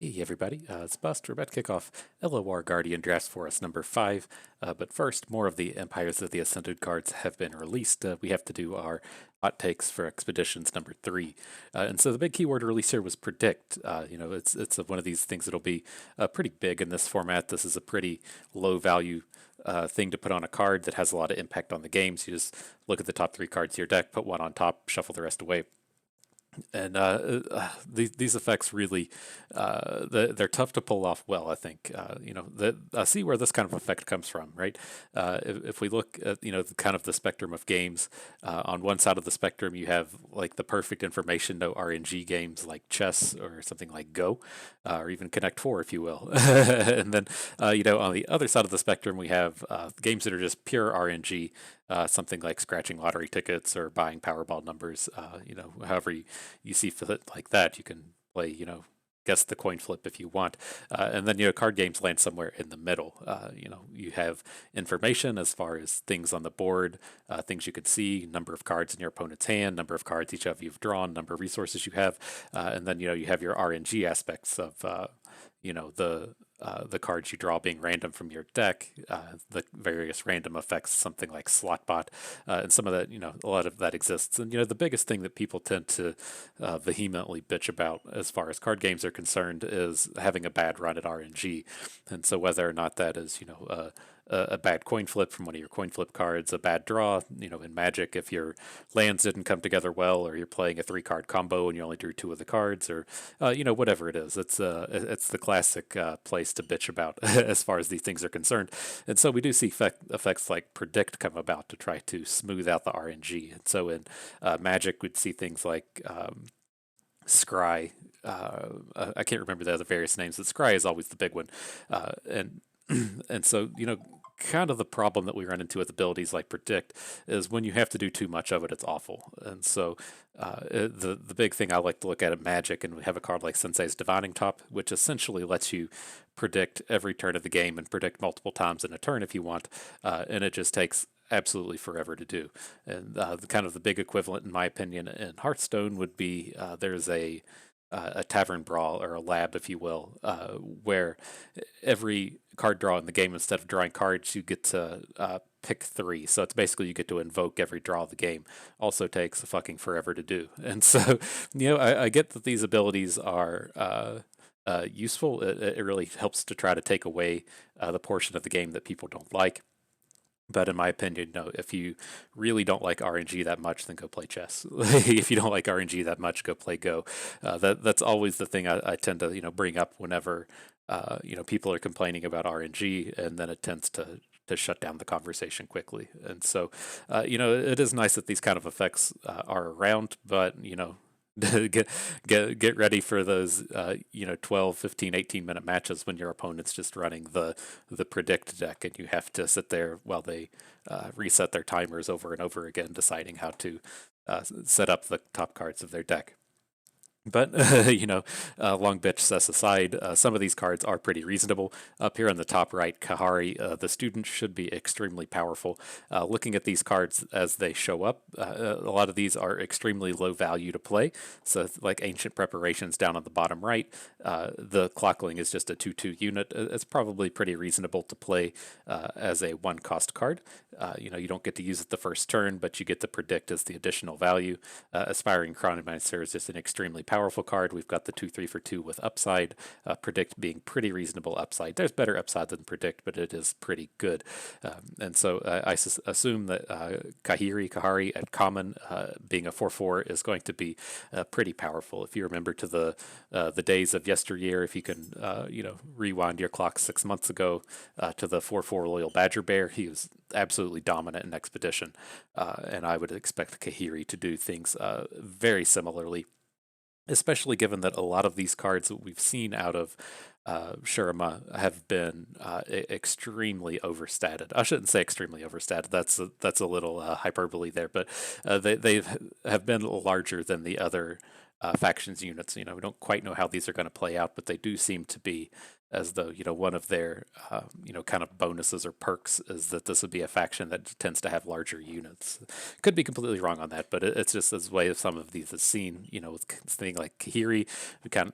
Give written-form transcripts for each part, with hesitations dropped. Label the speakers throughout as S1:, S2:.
S1: Hey everybody, it's Bust. We're about to kick off LoR Guardian Drafts for us number 5. But first, more of the Empires of the Ascended cards have been released. We have to do our hot takes for Expeditions number 3. And so the big keyword release here was predict. It's one of these things that'll be pretty big in this format. This is a pretty low value thing to put on a card that has a lot of impact on the game. So you just look at the top 3 cards of your deck, put one on top, shuffle the rest away. And these effects really they're tough to pull off well. I think I see where this kind of effect comes from, right? If we look at the kind of the spectrum of games, on one side of the spectrum you have like the perfect information, no RNG games like chess or something like Go, or even Connect Four, if you will. And then on the other side of the spectrum we have games that are just pure RNG, something like scratching lottery tickets or buying Powerball numbers. However you see fit like that, you can play, guess the coin flip if you want. And then, card games land somewhere in the middle. You have information as far as things on the board, things you could see, number of cards in your opponent's hand, number of cards each of you've drawn, number of resources you have. And then, you have your RNG aspects of, the cards you draw being random from your deck, the various random effects, something like Slotbot, and some of that, a lot of that exists. And the biggest thing that people tend to vehemently bitch about as far as card games are concerned is having a bad run at RNG. And so whether or not that is, a bad coin flip from one of your coin flip cards, a bad draw, in Magic, if your lands didn't come together well, or you're playing a 3-card combo and you only drew 2 of the cards, or whatever it is, it's the classic place to bitch about as far as these things are concerned. And so we do see effects like predict come about to try to smooth out the RNG. And so in Magic, we'd see things like Scry. I can't remember the other various names, but Scry is always the big one. And and so kind of the problem that we run into with abilities like predict is when you have to do too much of it, it's awful. And so the big thing I like to look at Magic, and we have a card like Sensei's Divining Top, which essentially lets you predict every turn of the game and predict multiple times in a turn if you want, and it just takes absolutely forever to do. And the kind of the big equivalent, in my opinion, in Hearthstone would be there's a tavern brawl, or a lab, if you will, where every card draw in the game, instead of drawing cards, you get to pick 3. So it's basically you get to invoke every draw of the game. Also takes fucking forever to do. And so, I get that these abilities are useful. It really helps to try to take away the portion of the game that people don't like. But in my opinion, no, if you really don't like RNG that much, then go play chess. If you don't like RNG that much, go play Go. That's always the thing I tend to bring up whenever people are complaining about RNG, and then it tends to shut down the conversation quickly. And so it is nice that these kind of effects are around, but get ready for those 12, 15, 18-minute matches when your opponent's just running the predict deck, and you have to sit there while they reset their timers over and over again, deciding how to set up the top cards of their deck. But long bitch cess aside, some of these cards are pretty reasonable. Up here on the top right, Kahari, the student, should be extremely powerful. Looking at these cards as they show up, a lot of these are extremely low value to play. So like Ancient Preparations down on the bottom right, the Clockling is just a 2/2 unit. It's probably pretty reasonable to play as a 1-cost card. You don't get to use it the first turn, but you get to predict as the additional value. Aspiring Chronomancer is just an extremely powerful card. We've got the 2/3 for 2 with upside. Predict being pretty reasonable upside. There's better upside than predict, but it is pretty good. And so I assume that Kahari at common, being a 4/4, is going to be pretty powerful. If you remember to the days of yesteryear, if you can rewind your clock 6 months ago to the 4/4 Loyal Badger Bear, he was absolutely dominant in Expedition, and I would expect Kahiri to do things very similarly, especially given that a lot of these cards that we've seen out of Shurima have been extremely overstated. I shouldn't say extremely overstated. That's a little hyperbole there, but they have been larger than the other factions units. We don't quite know how these are going to play out, but they do seem to be as though, one of their, kind of bonuses or perks is that this would be a faction that tends to have larger units. Could be completely wrong on that, but it's just as way of some of these is seen, with thing like Kahiri,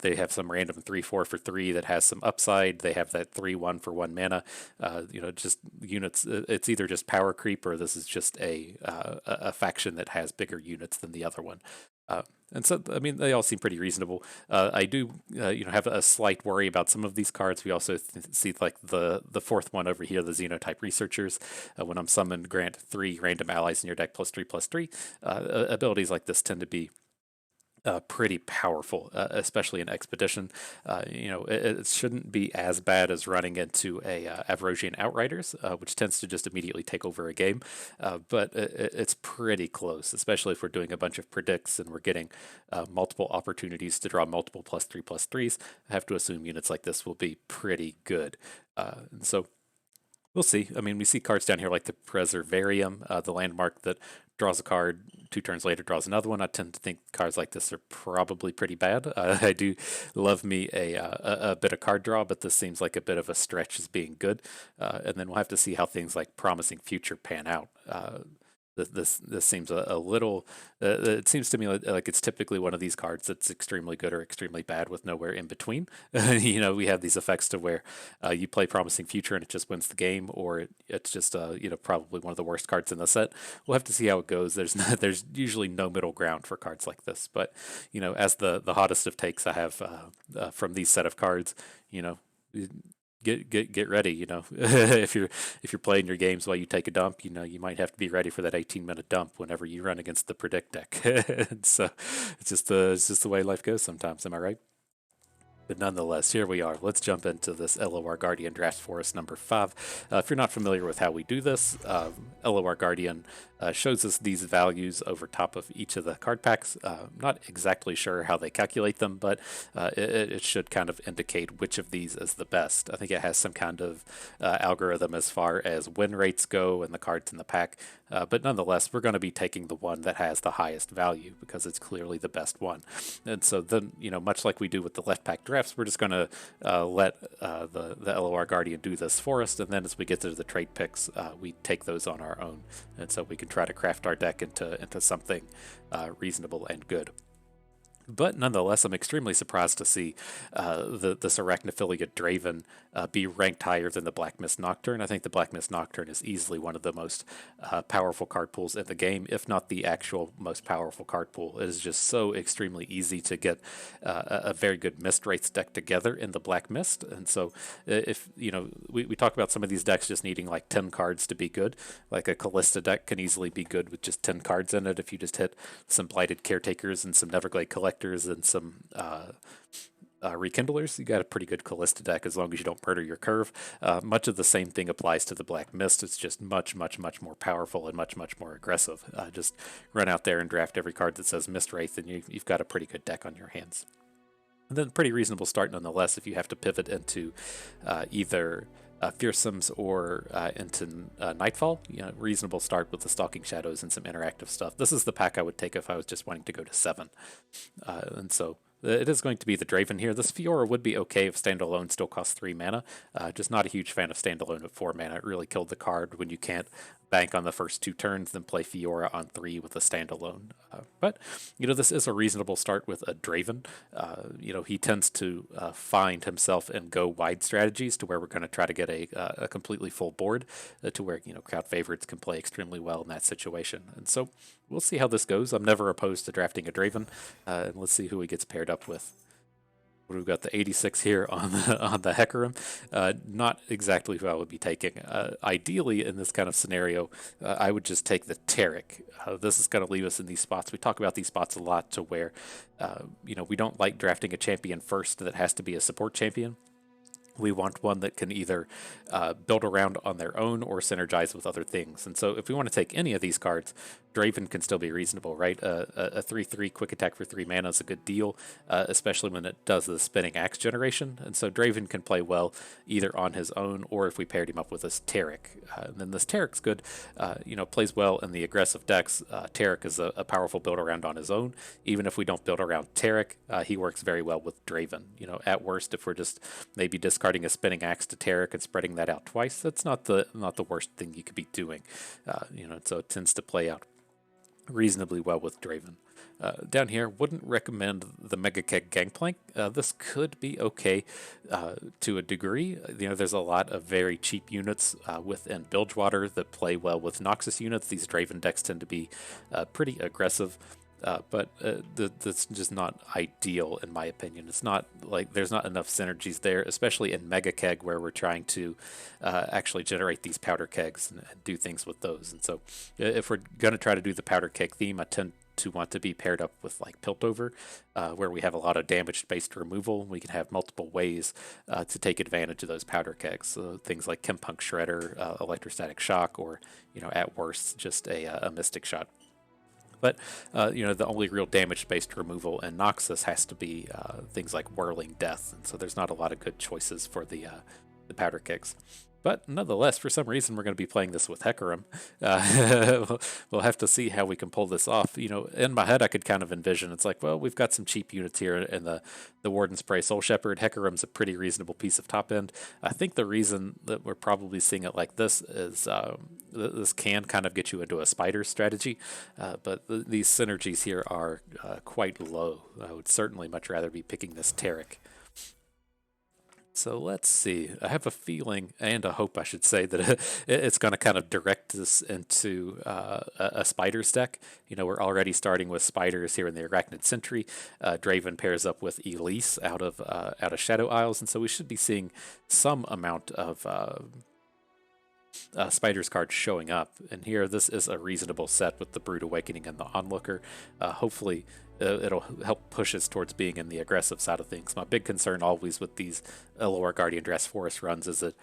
S1: they have some random 3/4 for 3 that has some upside. They have that 3/1 for 1 mana. Just units. It's either just power creep or this is just a faction that has bigger units than the other one. And so, I mean, they all seem pretty reasonable. I do, have a slight worry about some of these cards. We also see like the fourth one over here, the Xenotype Researchers. When I'm summoned, grant 3 random allies in your deck +3/+3. Abilities like this tend to be pretty powerful, especially in Expedition. It shouldn't be as bad as running into a Avarosian Outriders, which tends to just immediately take over a game. But it's pretty close, especially if we're doing a bunch of predicts and we're getting multiple opportunities to draw multiple +3/+3s. I have to assume units like this will be pretty good. And so we'll see. I mean, we see cards down here like the Preservarium, the landmark that draws a card, 2 turns later draws another one. I tend to think cards like this are probably pretty bad. I do love me a bit of card draw, but this seems like a bit of a stretch as being good. And then we'll have to see how things like Promising Future pan out. This seems a little. It seems to me like it's typically one of these cards that's extremely good or extremely bad with nowhere in between. We have these effects to where you play Promising Future and it just wins the game, or it's just probably one of the worst cards in the set. We'll have to see how it goes. There's usually no middle ground for cards like this, but as the hottest of takes I have from these set of cards, get ready. If you're playing your games while you take a dump, you might have to be ready for that 18-minute dump whenever you run against the predict deck. So it's just the way life goes sometimes. Am I right? But nonetheless, here we are. Let's jump into this LoR Guardian Drafts for us number 5. If you're not familiar with how we do this, LoR Guardian shows us these values over top of each of the card packs. Not exactly sure how they calculate them, but it should kind of indicate which of these is the best. I think it has some kind of algorithm as far as win rates go and the cards in the pack. But nonetheless, we're going to be taking the one that has the highest value because it's clearly the best one. And so then, much like we do with the left pack drafts, we're just going to let the LoR Guardian do this for us. And then as we get to the trade picks, we take those on our own. And so we can try to craft our deck into something reasonable and good. But nonetheless, I'm extremely surprised to see this Arachnophilia Draven be ranked higher than the Black Mist Nocturne. I think the Black Mist Nocturne is easily one of the most powerful card pools in the game, if not the actual most powerful card pool. It is just so extremely easy to get a very good Mist Wraiths deck together in the Black Mist. And so if, we talk about some of these decks just needing like 10 cards to be good. Like a Callista deck can easily be good with just 10 cards in it if you just hit some Blighted Caretakers and some Neverglade Collectors and some Rekindlers. You got a pretty good Callista deck as long as you don't murder your curve. Much of the same thing applies to the Black Mist. It's just much, much, much more powerful and much, much more aggressive. Just run out there and draft every card that says Mist Wraith, and you've got a pretty good deck on your hands. And then pretty reasonable start nonetheless if you have to pivot into either Fearsomes or into Nightfall. Reasonable start with the Stalking Shadows and some interactive stuff. This is the pack I would take if I was just wanting to go to 7. And so it is going to be the Draven here. This Fiora would be okay if standalone still costs 3 mana. Just not a huge fan of standalone at 4 mana. It really killed the card when you can't bank on the first 2 turns, then play Fiora on 3 with a standalone. But this is a reasonable start with a Draven. He tends to find himself in go wide strategies to where we're going to try to get a completely full board to where, crowd favorites can play extremely well in that situation. And so we'll see how this goes. I'm never opposed to drafting a Draven, and let's see who he gets paired up with. We've got the 86 here on the Hecarim. Not exactly who I would be taking. Ideally, in this kind of scenario, I would just take the Taric. This is going to leave us in these spots. We talk about these spots a lot to where, we don't like drafting a champion first that has to be a support champion. We want one that can either build around on their own or synergize with other things. And so if we want to take any of these cards, Draven can still be reasonable, right? A 3/3 quick attack for 3 mana is a good deal, especially when it does the spinning axe generation. And so Draven can play well either on his own or if we paired him up with this Taric. And then this Taric's good, plays well in the aggressive decks. Taric is a powerful build around on his own. Even if we don't build around Taric, he works very well with Draven. At worst, if we're just maybe discarding discarding a Spinning Axe to Taric and spreading that out twice, that's not the worst thing you could be doing. So it tends to play out reasonably well with Draven. Down here, wouldn't recommend the Mega Keg Gangplank. This could be okay to a degree. There's a lot of very cheap units within Bilgewater that play well with Noxus units. These Draven decks tend to be pretty aggressive. But that's just not ideal in my opinion. It's not like there's not enough synergies there, especially in Mega Keg where we're trying to actually generate these powder kegs and do things with those. And so if we're going to try to do the powder keg theme, I tend to want to be paired up with like Piltover, where we have a lot of damage-based removal. We can have multiple ways to take advantage of those powder kegs. So things like Chempunk Shredder, Electrostatic Shock, or at worst just a Mystic Shot. But, the only real damage-based removal in Noxus has to be things like Whirling Death, and so there's not a lot of good choices for the powder kegs. But nonetheless, for some reason, we're going to be playing this with Hecarim. We'll have to see how we can pull this off. In my head, I could kind of envision, it's like, well, we've got some cheap units here in the Warden Spray Soul Shepherd. Hecarim's a pretty reasonable piece of top end. I think the reason that we're probably seeing it like this is this can kind of get you into a spider strategy, but these synergies here are quite low. I would certainly much rather be picking this Taric. So let's see. I have a feeling, and a hope I should say, that it's going to kind of direct us into a spiders deck. We're already starting with spiders here in the Arachnid Sentry. Draven pairs up with Elise out of Shadow Isles, and so we should be seeing some amount of spiders cards showing up. And here, this is a reasonable set with the Brood Awakening and the Onlooker. Hopefully, it'll help push us towards being in the aggressive side of things. My big concern always with these LoR Guardian Drafts Forest runs is that,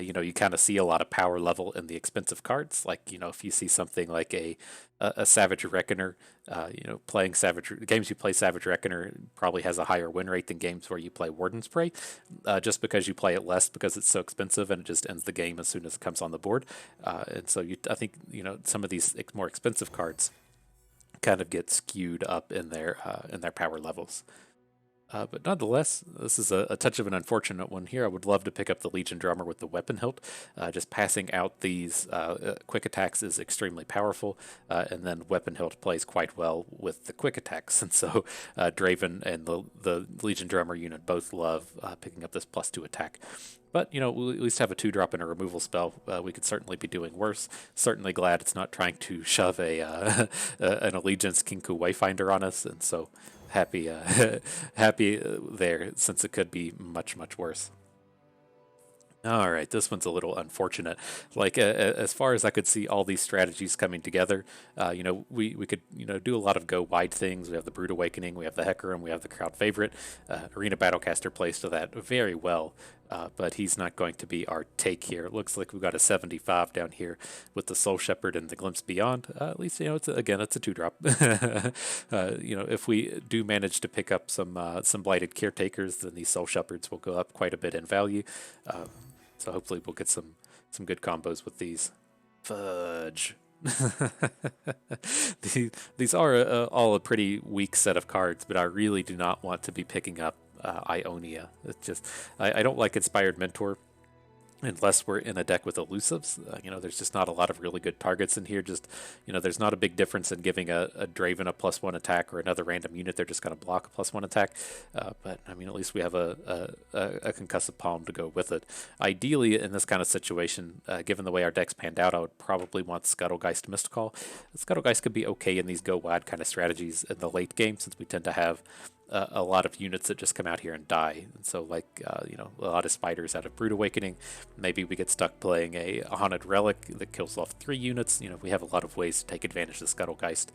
S1: you kind of see a lot of power level in the expensive cards. Like, if you see something like a Savage Reckoner, playing games you play Savage Reckoner probably has a higher win rate than games where you play Warden Spray, just because you play it less because it's so expensive and it just ends the game as soon as it comes on the board. And so I think, some of these more expensive cards kind of get skewed up in their power levels. But nonetheless, this is a touch of an unfortunate one here. I would love to pick up the Legion Drummer with the Weapon Hilt. Just passing out these quick attacks is extremely powerful, and then Weapon Hilt plays quite well with the quick attacks. And so Draven and the Legion Drummer unit both love picking up this +2 attack. But, we'll at least have a 2-drop and a removal spell. We could certainly be doing worse. Certainly glad it's not trying to shove an Allegiance Kinku Wayfinder on us, and so happy there, since it could be much, much worse. All right, this one's a little unfortunate. Like, as far as I could see all these strategies coming together, we could, do a lot of go wide things. We have the Brood Awakening, we have the Hecarim, we have the crowd favorite. Arena Battlecaster plays to that very well, but he's not going to be our take here. It looks like we've got a 75 down here with the Soul Shepherd and the Glimpse Beyond. At least, it's a 2-drop. If we do manage to pick up some Blighted Caretakers, then these Soul Shepherds will go up quite a bit in value. So hopefully we'll get some good combos with these. Fudge. These are all a pretty weak set of cards, but I really do not want to be picking up Ionia. It's just, I don't like Inspired Mentor unless we're in a deck with elusives. There's just not a lot of really good targets in here. Just, there's not a big difference in giving a Draven a +1 attack or another random unit. They're just going to block a +1 attack. But at least we have a concussive palm to go with it. Ideally, in this kind of situation, given the way our deck's panned out, I would probably want Scuttlegeist Mistcall. Scuttlegeist could be okay in these go wide kind of strategies in the late game, since we tend to have a lot of units that just come out here and die. And so, like, a lot of spiders out of Brood Awakening. Maybe we get stuck playing a Haunted Relic that kills off 3 units. We have a lot of ways to take advantage of Scuttlegeist.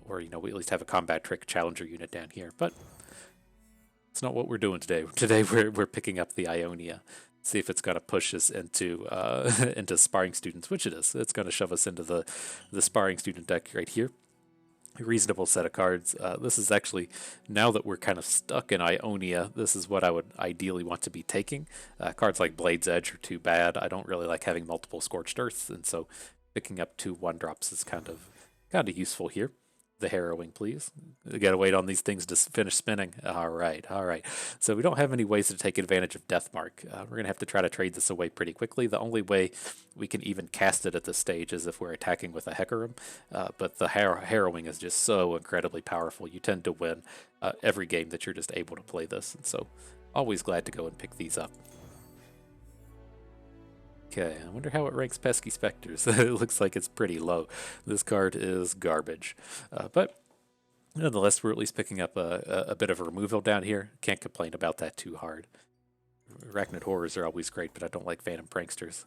S1: Or, we at least have a Combat Trick Challenger unit down here. But it's not what we're doing today. Today we're picking up the Ionia. See if it's going to push us into into Sparring Students, which it is. It's going to shove us into the Sparring Student deck right here. Reasonable set of cards. This is actually, now that we're kind of stuck in Ionia, this is what I would ideally want to be taking. Cards like Blade's Edge are too bad. I don't really like having multiple Scorched Earths, and so picking up 2 1-drops is kind of useful here. the harrowing, please. We gotta wait on these things to finish spinning. All right, all right. So we don't have any ways to take advantage of Deathmark. We're gonna have to try to trade this away pretty quickly. The only way we can even cast it at this stage is if we're attacking with a Hecarim. But the harrowing is just so incredibly powerful. You tend to win every game that you're just able to play this, and so always glad to go and pick these up. Okay, I wonder how it ranks Pesky Specters. It looks like it's pretty low. This card is garbage. But nonetheless, we're at least picking up a bit of a removal down here. Can't complain about that too hard. Arachnid Horrors are always great, but I don't like Phantom Pranksters.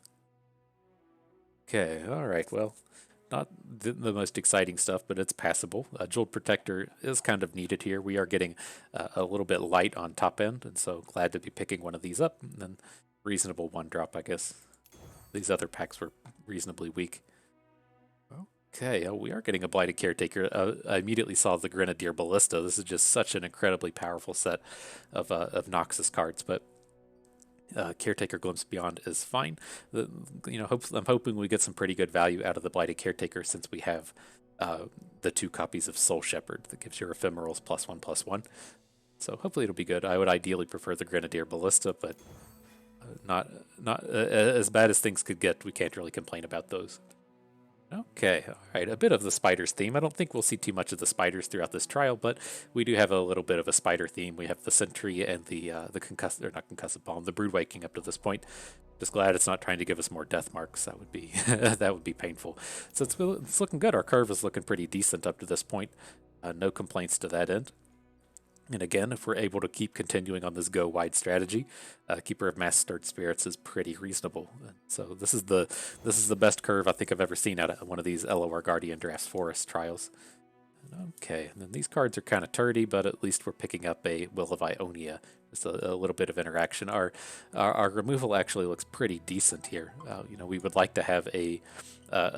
S1: Okay, alright, well, not the most exciting stuff, but it's passable. Jeweled Protector is kind of needed here. We are getting a little bit light on top end, and so glad to be picking one of these up. And then reasonable one drop, I guess. These other packs were reasonably weak. Okay, we are getting a Blighted Caretaker. I immediately saw the Grenadier Ballista. This is just such an incredibly powerful set of Noxus cards, but Caretaker Glimpse Beyond is fine. I'm hoping we get some pretty good value out of the Blighted Caretaker since we have the 2 copies of Soul Shepherd that gives your ephemerals +1/+1. So hopefully it'll be good. I would ideally prefer the Grenadier Ballista, but not as bad as things could get. We can't really complain about those. Okay, all right, a bit of the spiders theme. I don't think we'll see too much of the spiders throughout this trial, but we do have a little bit of a spider theme. We have the Sentry and the concussive, or not concussive bomb, the Brood Waking up to this point. Just glad it's not trying to give us more death marks. That would be that would be painful. So it's looking good. Our curve is looking pretty decent up to this point. No complaints to that end. And again, if we're able to keep continuing on this go wide strategy, Keeper of Mass Stirred Spirits is pretty reasonable. So this is the best curve I think I've ever seen out of one of these LoR Guardian Drafts Forest trials. Okay, and then these cards are kind of turdy, but at least we're picking up a Will of Ionia. Just a little bit of interaction. Our removal actually looks pretty decent here. We would like to have a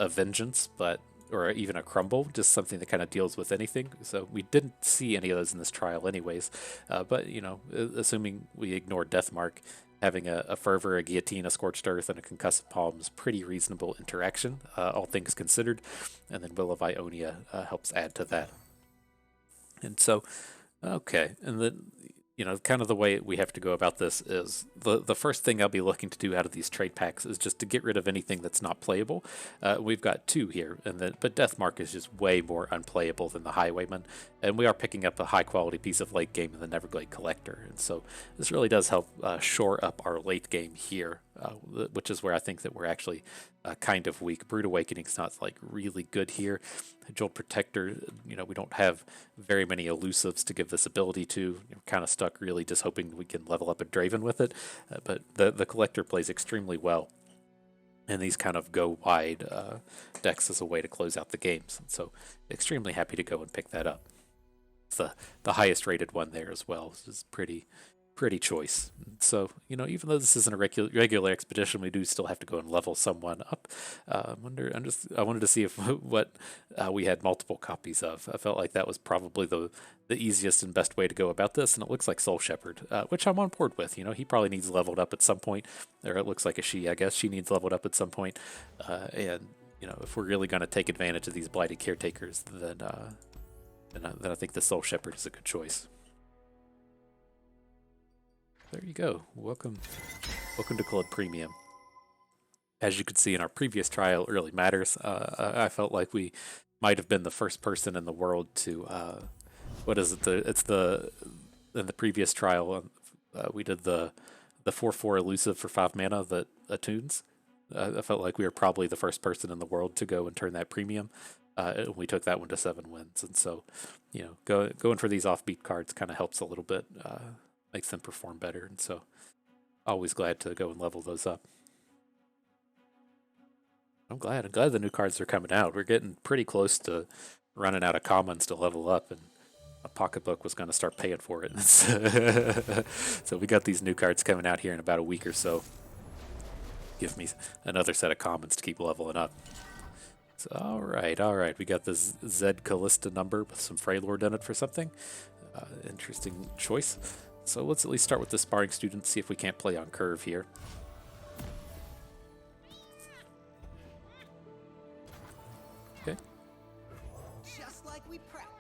S1: Vengeance, or even a Crumble, just something that kind of deals with anything. So we didn't see any of those in this trial anyways. But, assuming we ignore Deathmark, having a Fervor, a Guillotine, a Scorched Earth, and a Concussive Palm is pretty reasonable interaction, all things considered. And then Will of Ionia helps add to that. And so, okay, and then kind of the way we have to go about this is the first thing I'll be looking to do out of these trade packs is just to get rid of anything that's not playable. We've got 2 here, but Deathmark is just way more unplayable than the Highwayman, and we are picking up a high quality piece of late game in the Neverglade Collector, and so this really does help shore up our late game here, which is where I think that we're actually kind of weak. Brood Awakening's not like really good here. Jeweled Protector, we don't have very many elusives to give this ability to. We're kind of stuck really just hoping we can level up a Draven with it. But the Collector plays extremely well. And these kind of go wide decks as a way to close out the games. And so extremely happy to go and pick that up. It's the highest rated one there as well. This is pretty choice. So, even though this isn't a regular expedition, we do still have to go and level someone up. I wanted to see if what we had multiple copies of. I felt like that was probably the easiest and best way to go about this, and it looks like Soul Shepherd, which I'm on board with. He probably needs leveled up at some point, or it looks like a she, I guess. She needs leveled up at some point, and if we're really going to take advantage of these Blighted Caretakers, then I think the Soul Shepherd is a good choice. There you go. Welcome to Club Premium. As you could see in our previous trial, it really matters. I felt like we might have been the first person in the world to, what is it? In the previous trial, we did the 4/4 elusive for 5 mana that attunes. I felt like we were probably the first person in the world to go and turn that premium. We took that one to 7 wins, and so going for these offbeat cards kind of helps a little bit. Makes them perform better, and so always glad to go and level those up. I'm glad the new cards are coming out. We're getting pretty close to running out of commons to level up, and a pocketbook was going to start paying for it. So we got these new cards coming out here in about a week or so. Give me another set of commons to keep leveling up. So, all right. We got this Zed Callista number with some Freylord in it for something. Interesting choice. So let's at least start with the Sparring Student, see if we can't play on curve here. Okay.
S2: Just like we practiced.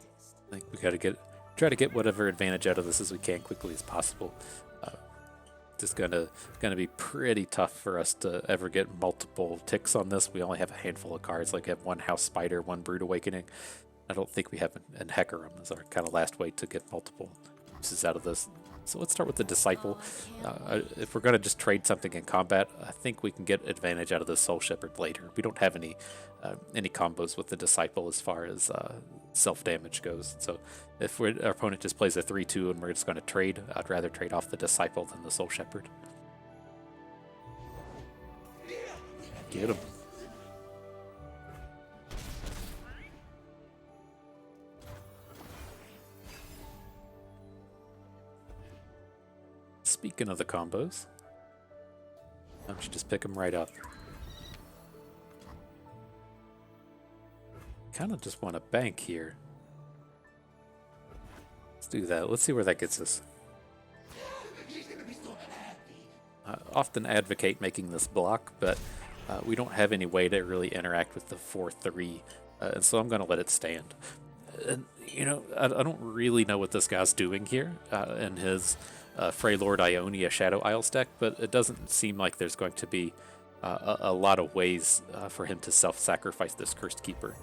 S1: gotta try to get whatever advantage out of this as we can quickly as possible. Just gonna be pretty tough for us to ever get multiple ticks on this. We only have a handful of cards, like we have one House Spider, one Brood Awakening. I don't think we have an Hecarim as our kind of last way to get multiple uses out of this. So let's start with the Disciple. If we're going to just trade something in combat, I think we can get advantage out of the Soul Shepherd later. We don't have any combos with the Disciple as far as self-damage goes. So if our opponent just plays a 3-2 and we're just going to trade, I'd rather trade off the Disciple than the Soul Shepherd. Get him. Speaking of the combos, why don't you just pick them right up? Kind of just want to bank here. Let's do that. Let's see where that gets us. I often advocate making this block, but we don't have any way to really interact with the 4-3, and so I'm going to let it stand. And, you know, I don't really know what this guy's doing here in his Freylord Ionia Shadow Isles deck, but it doesn't seem like there's going to be a lot of ways for him to self-sacrifice this Cursed Keeper.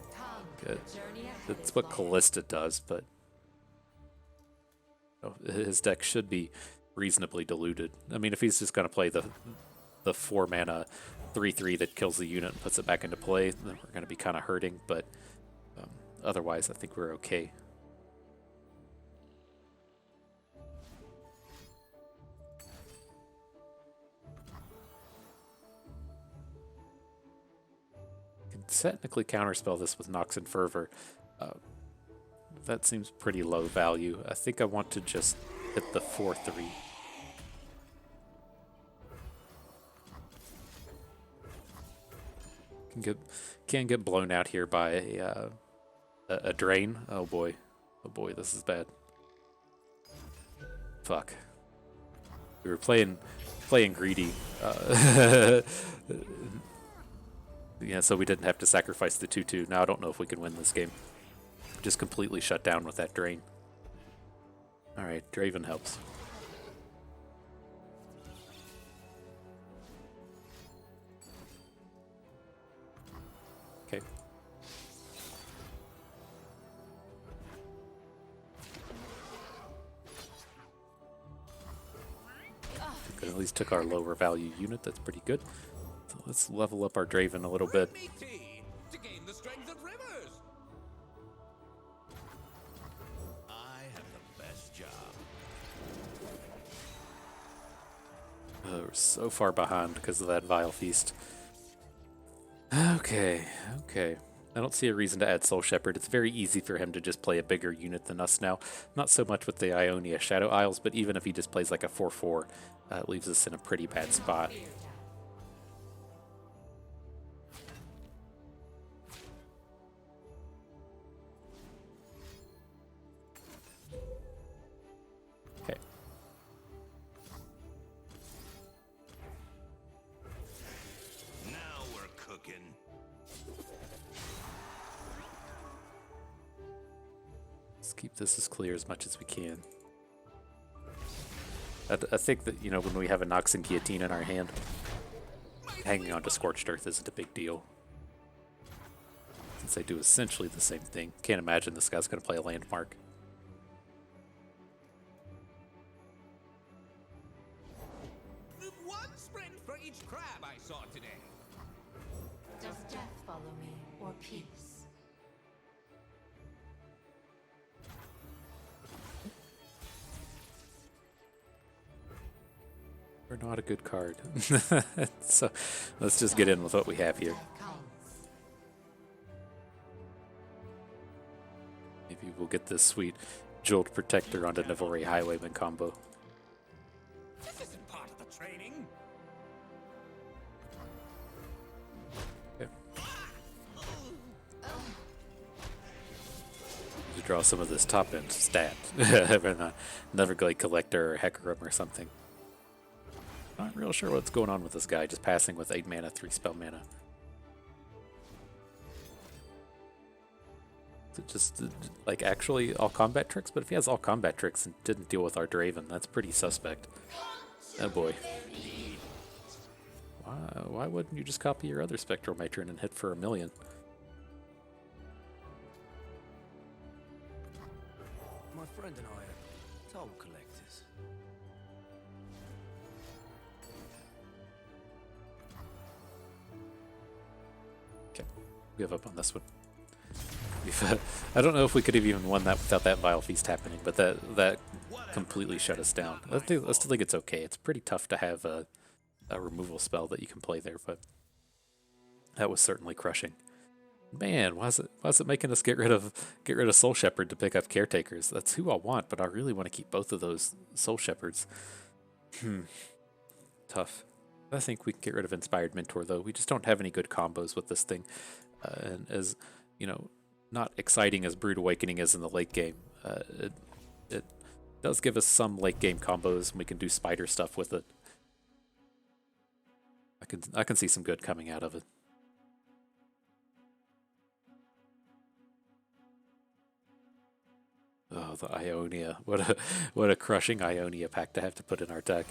S1: That's what Callista does, but his deck should be reasonably diluted. I mean, if he's just going to play the 4-mana 3-3 that kills the unit and puts it back into play, then we're going to be kind of hurting, but otherwise I think we're okay. Technically counterspell this with Nox and Fervor. That seems pretty low value. I think I want to just hit the 4-3. Can get blown out here by a drain. Oh boy, this is bad. Fuck. We were playing greedy. Yeah, so we didn't have to sacrifice the 2-2. Now I don't know if we can win this game. Just completely shut down with that drain. Alright, Draven helps. Okay. At least took our lower value unit. That's pretty good. So let's level up our Draven a little bit.
S2: To gain the strength of rivers. I have the best job.
S1: We're so far behind because of that Vile Feast. Okay. I don't see a reason to add Soul Shepherd. It's very easy for him to just play a bigger unit than us now. Not so much with the Ionia Shadow Isles, but even if he just plays like a 4-4, it leaves us in a pretty bad spot. Okay.
S2: Now we're cooking.
S1: Let's keep this as clear as much as we can. I think that, you know, when we have a Nox and Guillotine in our hand, hanging on to Scorched Earth isn't a big deal. Since they do essentially the same thing. Can't imagine this guy's going to play a landmark.
S2: One sprint for each crab I saw today.
S3: Does death follow me, or peace?
S1: We're not a good card. So let's just get in with what we have here. Maybe we'll get this sweet Jeweled Protector onto Navori Highwayman combo.
S2: This isn't part of the training.
S1: Okay. To draw some of this top end stat. Neverglade Collector or Hecarim or something. Not real sure what's going on with this guy, just passing with 8 mana, 3 spell mana. Just like actually all combat tricks, but if he has all combat tricks and didn't deal with our Draven, that's pretty suspect. Oh boy. Why wouldn't you just copy your other Spectral Matron and hit for 1,000,000?
S2: My friend and I are toll collectors.
S1: Okay, give up on this one. I don't know if we could have even won that without that Vile Feast happening, but that completely shut us down. I still think it's okay. It's pretty tough to have a removal spell that you can play there, but that was certainly crushing. Man, why is it making us get rid of Soul Shepherd to pick up Caretakers? That's who I want, but I really want to keep both of those Soul Shepherds. Tough. I think we can get rid of Inspired Mentor though. We just don't have any good combos with this thing, and as you know, not exciting as Brood Awakening is in the late game. It does give us some late game combos, and we can do spider stuff with it. I can see some good coming out of it. Oh, the Ionia! What a crushing Ionia pack to have to put in our deck.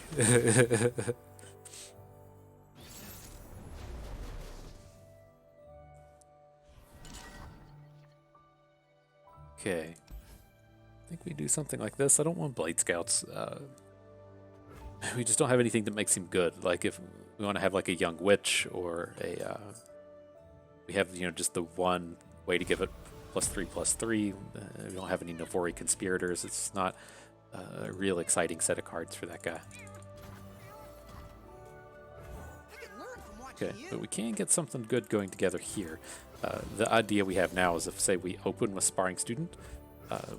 S1: Okay. I think we do something like this. I don't want Blade Scouts. We just don't have anything that makes him good. Like if we want to have like a Young Witch or a... we have, just the one way to give it +3/+3. We don't have any Navori Conspirators. It's not a real exciting set of cards for that guy. Okay, but we can get something good going together here. The idea we have now is if, say, we open with Sparring Student,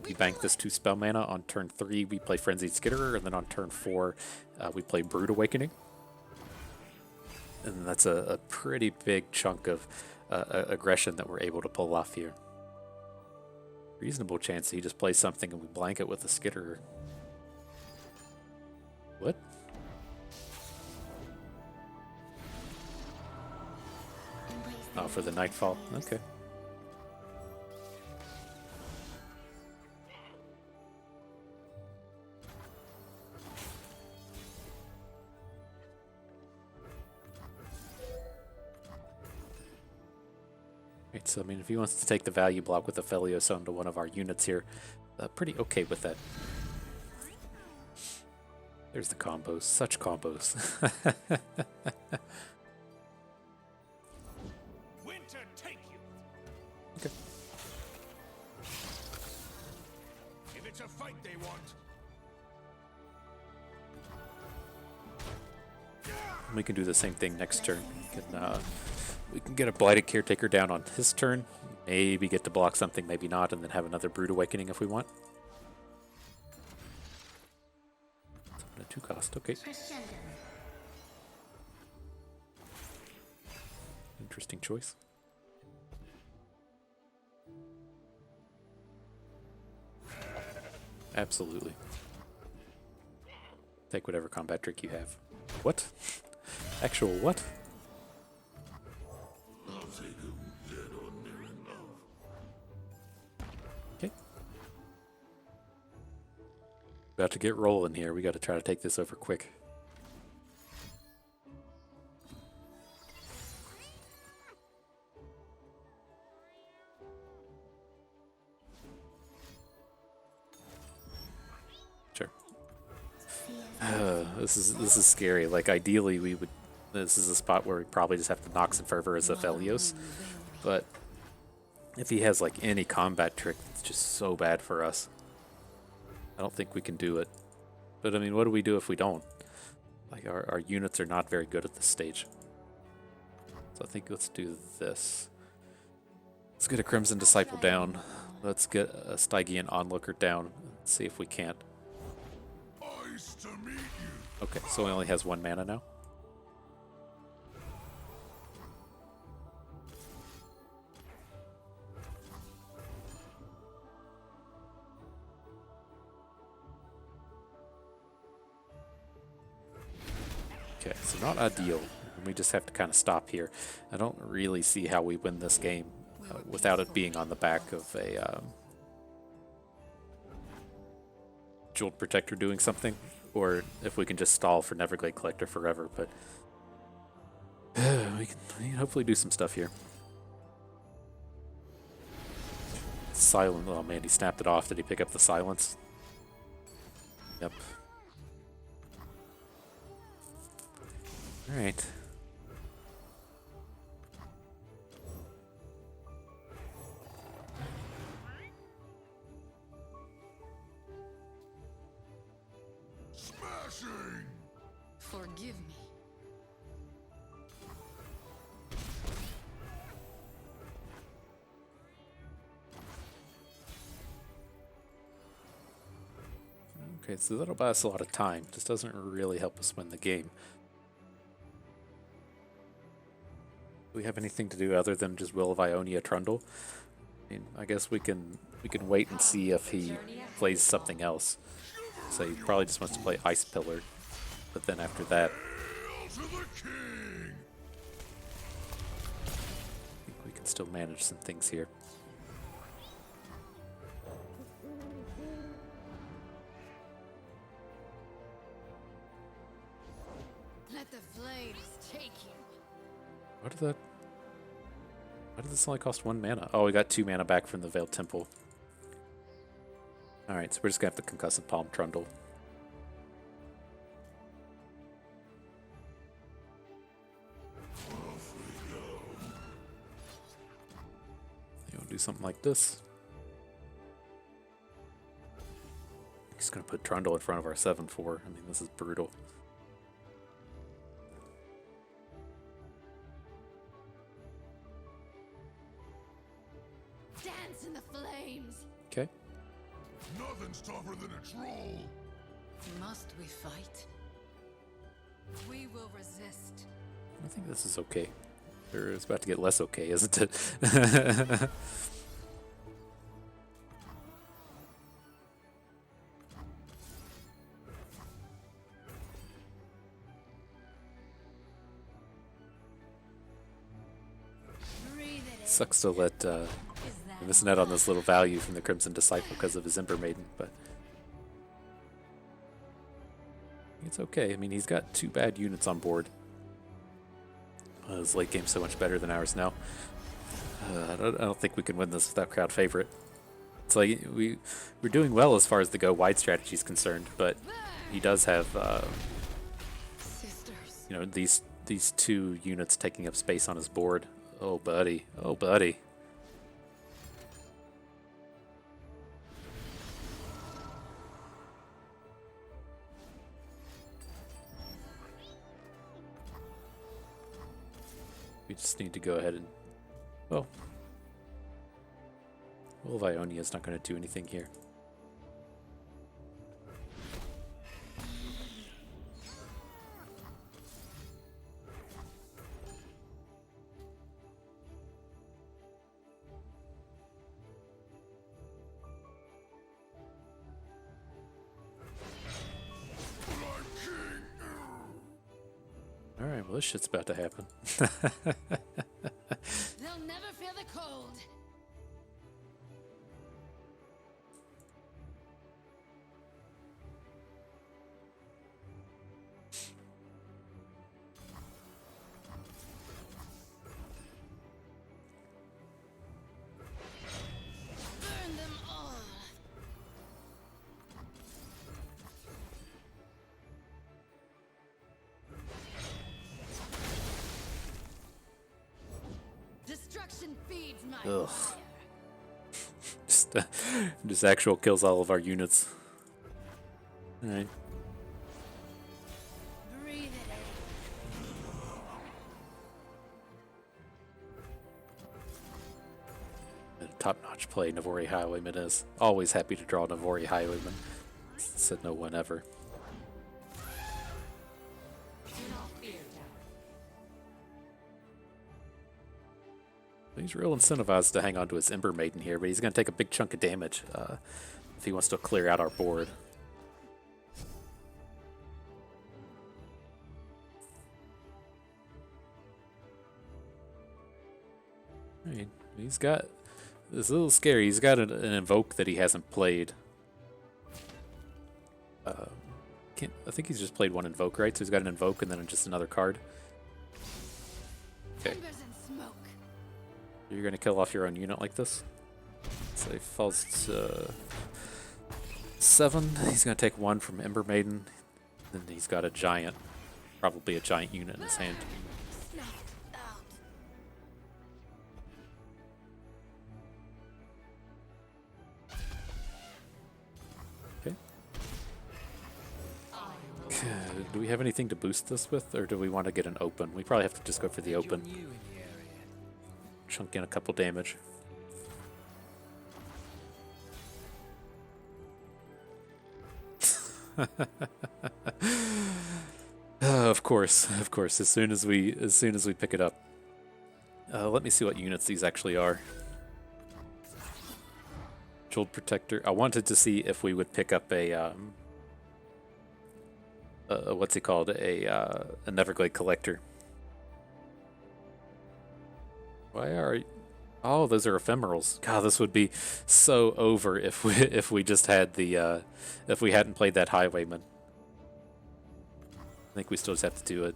S1: we bank this 2 spell mana. On turn 3, we play Frenzied Skitterer, and then on turn 4, we play Brood Awakening. And that's a pretty big chunk of aggression that we're able to pull off here. Reasonable chance he just plays something and we blank it with a Skitterer. What? Oh, for the Nightfall. Okay. Right, so I mean, if he wants to take the value block with the Felios onto one of our units here, pretty okay with that. There's the combos. Such combos. Okay.
S2: If it's a fight they want.
S1: We can do the same thing next turn. We can get a Blighted Caretaker down on his turn, maybe get to block something, maybe not, and then have another Brood Awakening if we want. A 2 cost, okay. Interesting choice. Absolutely. Take whatever combat trick you have. What? Actual what? Okay. About to get rolling here. We got to try to take this over quick. Sure. This is scary. Like ideally we would. This is a spot where we probably just have to Nox and Fervor as a Felios, but if he has like any combat trick, it's just so bad for us. I don't think we can do it. But I mean, what do we do if we don't? Like our units are not very good at this stage. So I think let's do this. Let's get a Crimson Disciple down. Let's get a Stygian Onlooker down. Let's see if we can't. Okay, so he only has 1 mana now. Okay, so not ideal. We just have to kind of stop here. I don't really see how we win this game without it being on the back of a Jeweled Protector doing something, or if we can just stall for Neverglade Collector forever. But we can hopefully do some stuff here. Silent. Oh man, he snapped it off. Did he pick up the silence? Yep. All right.
S3: Forgive me.
S1: Okay, so that'll buy us a lot of time. Just doesn't really help us win the game. Do we have anything to do other than just Will of Ionia Trundle? I mean, I guess we can wait and see if he plays something else. So he probably just wants to play Ice Pillar, but then after that, I think we can still manage some things here.
S3: Let the flames take you.
S1: What did that? Why did this only cost 1 mana? Oh, we got 2 mana back from the Veiled Temple. Alright, so we're just gonna have to Concussive Palm Trundle. You'll do something like this. He's gonna put Trundle in front of our 7/4. I mean, this is brutal.
S3: Dance in the flames.
S1: Okay.
S4: Nothing's tougher than a troll.
S3: Must we fight? We will resist.
S1: I think this is okay. Or it's about to get less okay, isn't it?
S3: Breathe it in.
S1: Sucks to let
S3: Is that
S1: missing out on this little value from the Crimson Disciple because of his Ember Maiden, but it's okay. I mean, he's got 2 bad units on board. His late game's so much better than ours now. I don't think we can win this without crowd favorite. It's like we're doing well as far as the go wide strategy is concerned, but he does have
S3: sisters?
S1: you know, these 2 units taking up space on his board. Oh buddy, oh buddy. We just need to go ahead and, well, Will of Ionia is not going to do anything here. Alright, well this shit's about to happen.
S3: They'll never feel the cold. Burn them all. Destruction feeds my
S1: Ugh.
S3: fire.
S1: Just actual kills all of our units. Alright.
S3: Breathe it in.
S1: Top-notch play Navori Highwayman is. Always happy to draw Navori Highwayman. Said no one ever.
S3: Do not fear death.
S1: He's real incentivized to hang on to his Ember Maiden here, but he's going to take a big chunk of damage if he wants to clear out our board. I mean, he's got... It's a little scary. He's got an invoke that he hasn't played. I think he's just played one invoke, right? So he's got an invoke and then just another card. Okay. You're gonna kill off your own unit like this. So he falls to 7. He's gonna take 1 from Ember Maiden. Then he's got a giant, probably a giant unit in his hand. Do we have anything to boost this with, or do we want to get an open? We probably have to just go for the open. Chunk in a couple damage. Of course. As soon as we pick it up. Let me see what units these actually are. Jeweled Protector. I wanted to see if we would pick up a what's he called? A Neverglade Collector. Why are... Oh, those are ephemerals. God, this would be so over if we just had the if we hadn't played that Highwayman. I think we still just have to do it.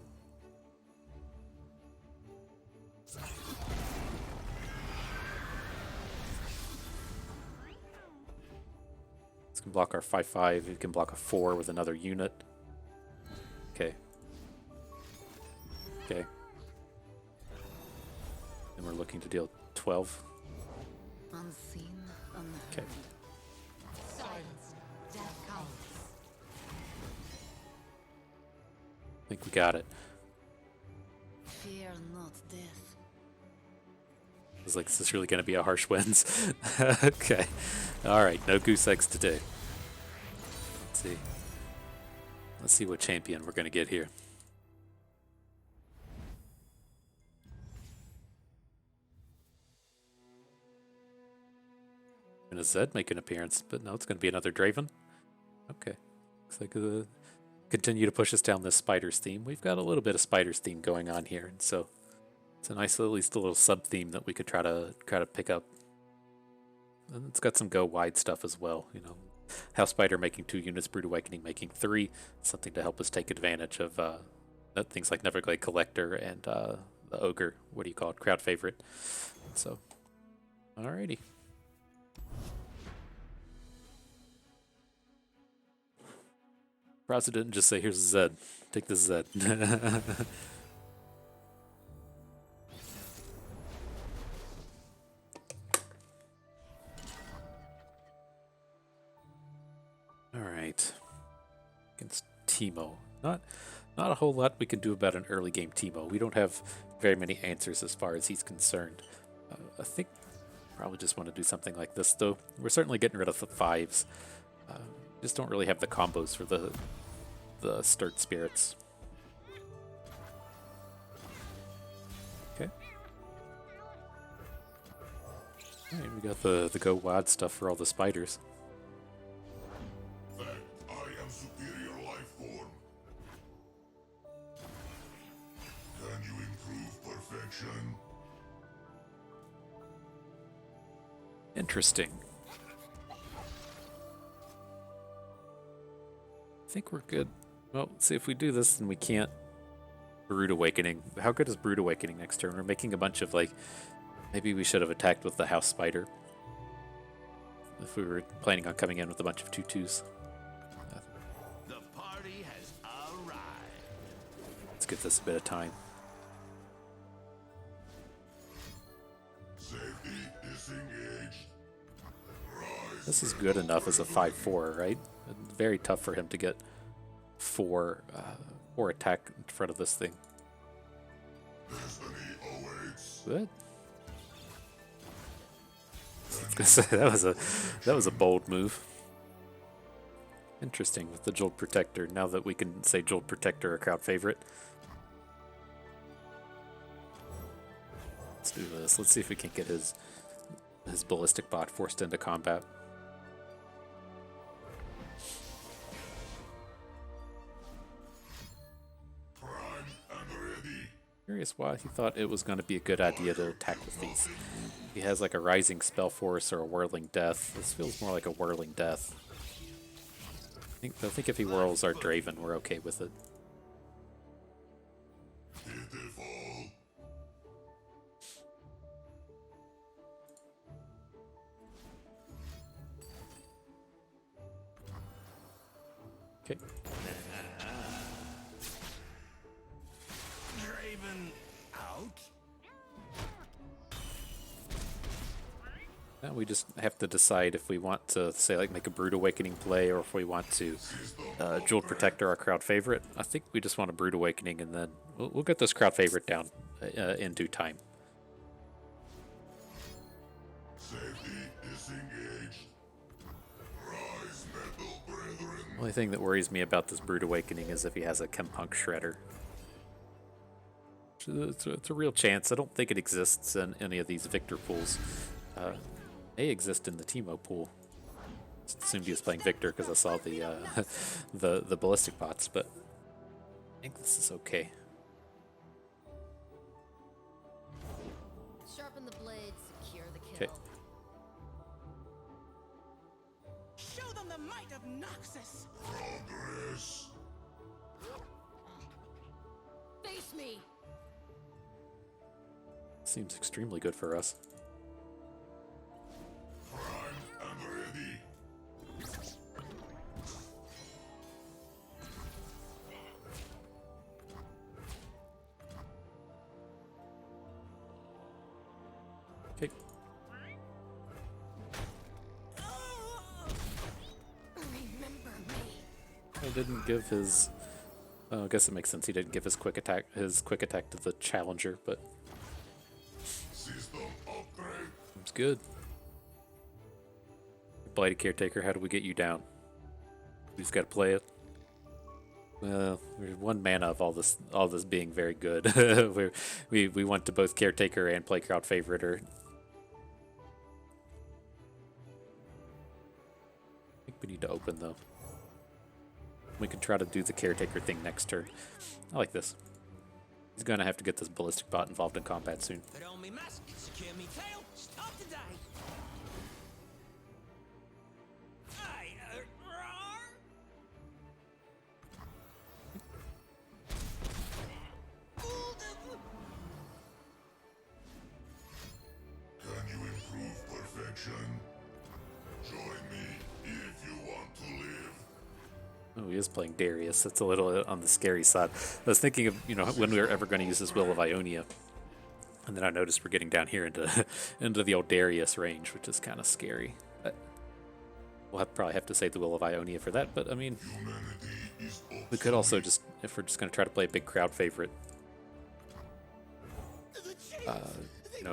S1: This can block our 5/5. It can block a 4 with another unit. Okay. Okay. And we're looking to deal 12.
S3: Unseen, unheard.
S1: Okay.
S3: Silence. Death comes.
S1: I think we got it.
S3: Fear not death.
S1: I was like, is this really going to be a harsh wins? Okay. Alright, no goose eggs today. Let's see. Let's see what champion we're going to get here. And a Zed make an appearance, but no, it's going to be another Draven. Okay. Looks like continue to push us down this Spiders theme. We've got a little bit of Spiders theme going on here, and so it's a nice, at least a little sub theme that we could try to pick up. And it's got some go wide stuff as well, you know. House Spider making 2 units, Brood Awakening making 3. Something to help us take advantage of things like Neverglade Collector and the Ogre, what do you call it, crowd favorite. So, alrighty. Raza didn't just say, here's a Zed. Take this Zed. Alright. Against Teemo. Not a whole lot we can do about an early game Teemo. We don't have very many answers as far as he's concerned. I think probably just want to do something like this, though. We're certainly getting rid of the 5s. Just don't really have the combos for the Sturt Spirits. Okay. Alright, we got the go wild stuff for all the spiders.
S4: That I am superior life form. Can you improve perfection?
S1: Interesting. I think we're good. Well, see, if we do this, then we can't Brood Awakening. How good is Brood Awakening next turn? We're making a bunch of, like, maybe we should have attacked with the House Spider. If we were planning on coming in with a bunch of 2/2s.
S2: The party has arrived.
S1: Let's give this a bit of time.
S4: Safety disengaged. Rise.
S1: This is good enough as a 5/4, right? Very tough for him to get 4 attack in front of this thing.
S4: Destiny awaits.
S1: Good. I was gonna say that was a bold move. Interesting with the Jeweled Protector. Now that we can say Jeweled Protector a crowd favorite. Let's do this. Let's see if we can get his ballistic bot forced into combat.
S4: Prime and ready.
S1: Curious why he thought it was going to be a good idea to attack with these. He has like a Rising Spell Force or a Whirling Death. This feels more like a Whirling Death. I think if he whirls our Draven, we're okay with it.
S4: Pitiful.
S1: Okay.
S2: Draven out?
S1: Now we just have to decide if we want to, say, like make a Brood Awakening play, or if we want to Jeweled Protector, our crowd favorite. I think we just want a Brood Awakening, and then we'll get this crowd favorite down in due time.
S4: Safety disengaged. Rise, metal brethren.
S1: The only thing that worries me about this Brood Awakening is if he has a Chempunk Shredder. It's a real chance. I don't think it exists in any of these Victor pools. May exist in the Teemo pool. Just assumed he was playing Victor because I saw the the ballistic bots, but I think this is okay.
S3: Sharpen the blade, secure the
S1: Okay.
S3: kill.
S5: Show them the might of Noxus.
S4: Progress.
S3: Face me!
S1: Seems extremely good for us.
S4: Prime and ready.
S1: Okay.
S3: Remember me.
S1: I didn't give his. I guess it makes sense. He didn't give his quick attack to the challenger, but
S4: System upgrade.
S1: it's good. Blighted Caretaker, how do we get you down? We just gotta play it. Well, we're 1 mana of all this being very good. we went to both Caretaker and play crowd favorite. Or I think we need to open though. We can try to do the Caretaker thing next turn. I like this. He's gonna have to get this ballistic bot involved in combat soon.
S2: Put on me mask, secure me tail, start today. Aye, roar.
S4: Can you improve perfection? Join me if you want to live.
S1: Oh, he is playing Darius. That's a little on the scary side. I was thinking of, when we were ever going to use this Will of Ionia. And then I noticed we're getting down here into into the old Darius range, which is kind of scary. We'll probably have to save the Will of Ionia for that, but I mean,
S4: Humanity is
S1: we could also just, if we're just going to try to play a big crowd favorite,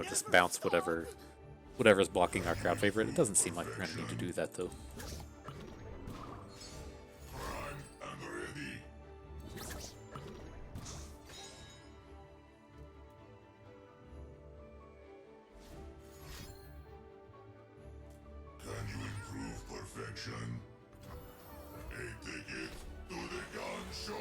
S1: just bounce whatever's blocking our crowd favorite. It doesn't seem like we're going to need to do that, though.
S4: prime and ready. Can you improve perfection? A ticket to the gun show.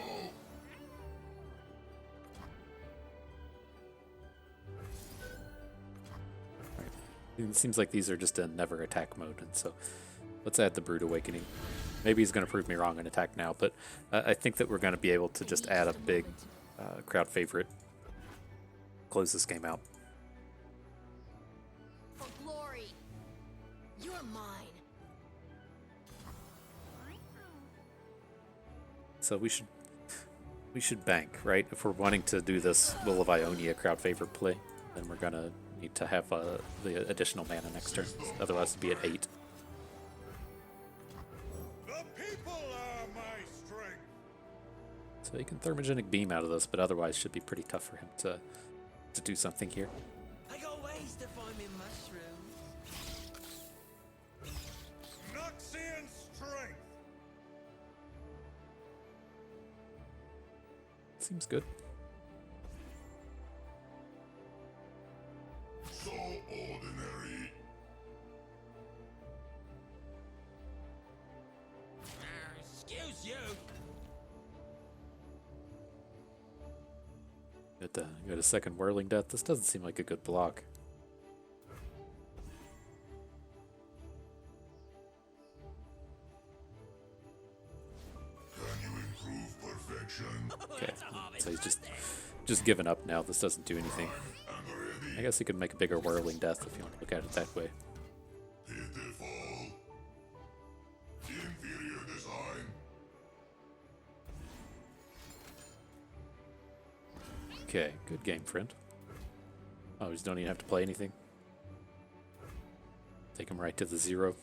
S1: It seems like these are just in never attack mode, and so let's add the Brood Awakening. Maybe he's going to prove me wrong and attack now, but I think that we're going to be able to just add a big crowd favorite, close this game out.
S3: For glory! You're mine!
S1: So we should bank, right? If we're wanting to do this Will of Ionia crowd favorite play, then we're going to need to have the additional mana next turn. Otherwise, it'd be at 8.
S2: The people are my strength.
S1: So he can Thermogenic Beam out of this, but otherwise should be pretty tough for him to do something here.
S2: I got ways to find me mushrooms. Noxian strength.
S1: Seems good.
S4: So ordinary.
S2: Excuse you.
S1: Got a second Whirling Death. This doesn't seem like a good block.
S4: Can you improve perfection?
S1: Okay, so he's just giving up now. This doesn't do anything.
S4: I'm ready.
S1: I guess he could make a bigger Whirling Death if you want to look at it that way.
S4: Pitiful. Inferior design.
S1: Okay, good game, friend. Oh, we just don't even have to play anything. Take him right to the 0.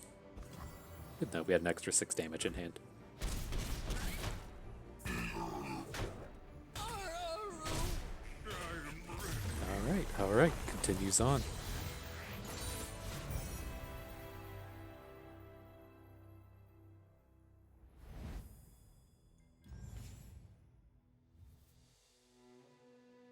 S1: Good note, we had an extra 6 damage in hand. Alright, continues on.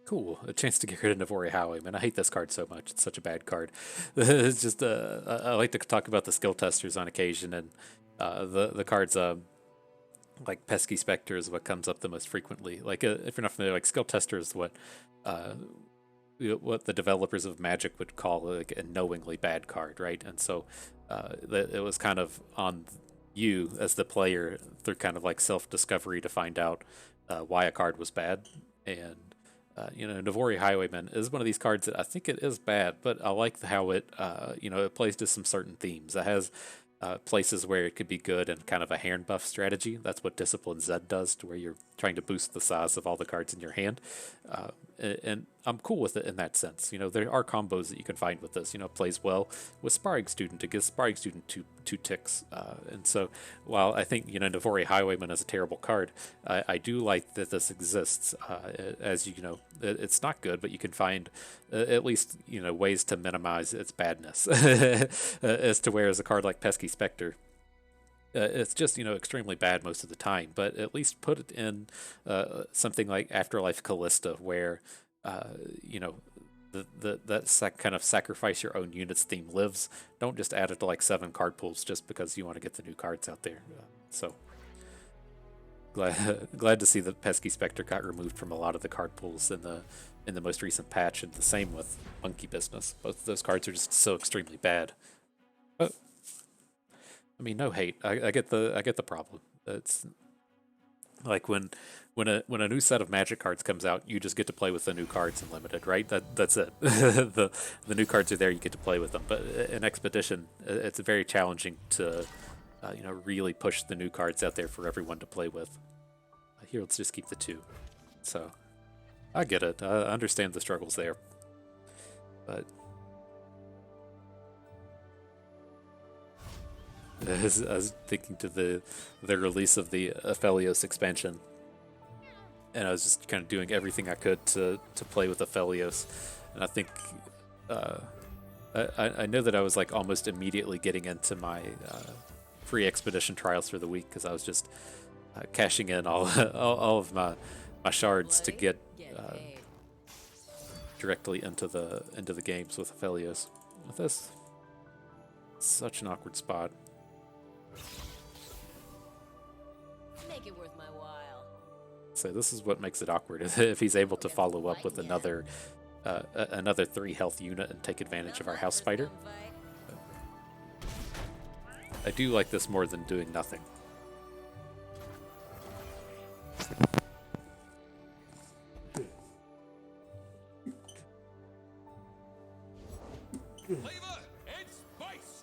S1: Cool, a chance to get rid of Navori Highwayman. I hate this card so much. It's such a bad card. It's just, I like to talk about the skill testers on occasion, and the cards, like Pesky Spectre is what comes up the most frequently. Like, if you're not familiar, like skill tester is what the developers of Magic would call like a knowingly bad card, right? And so it was kind of on you as the player through kind of like self-discovery to find out why a card was bad. And Navori Highwayman is one of these cards that I think it is bad, but I like how it, it plays to some certain themes. It has places where it could be good and kind of a hand buff strategy. That's what Discipline Z does, to where you're trying to boost the size of all the cards in your hand. And I'm cool with it in that sense. There are combos that you can find with this. It plays well with Sparring Student. It gives Sparring Student two ticks. And so while I think, Navori Highwayman is a terrible card, I do like that this exists. As it's not good, but you can find at least, ways to minimize its badness. As to whereas a card like Pesky Spectre, it's just, extremely bad most of the time, but at least put it in something like Afterlife Callista, where, that kind of sacrifice your own units theme lives. Don't just add it to like 7 card pools just because you want to get the new cards out there. So glad to see that Pesky Spectre got removed from a lot of the card pools in the most recent patch, and the same with Monkey Business. Both of those cards are just so extremely bad. But I mean, no hate. I get the problem. It's like when a new set of Magic cards comes out, you just get to play with the new cards in Limited, right? That's it. the new cards are there, you get to play with them. But in Expedition, it's very challenging to really push the new cards out there for everyone to play with. Here, let's just keep the 2. So I get it. I understand the struggles there, but I was thinking to the release of the Aphelios expansion, and I was just kind of doing everything I could to play with Aphelios, and I think I know that I was like almost immediately getting into my free expedition trials for the week, because I was just cashing in all of my shards to get directly into the games with Aphelios. With this, such an awkward spot.
S6: Make it worth my while.
S1: So this is what makes it awkward, if he's able to follow up with another 3 health unit and take advantage of our House Spider. I do like this more than doing nothing.
S2: Flavor and spice.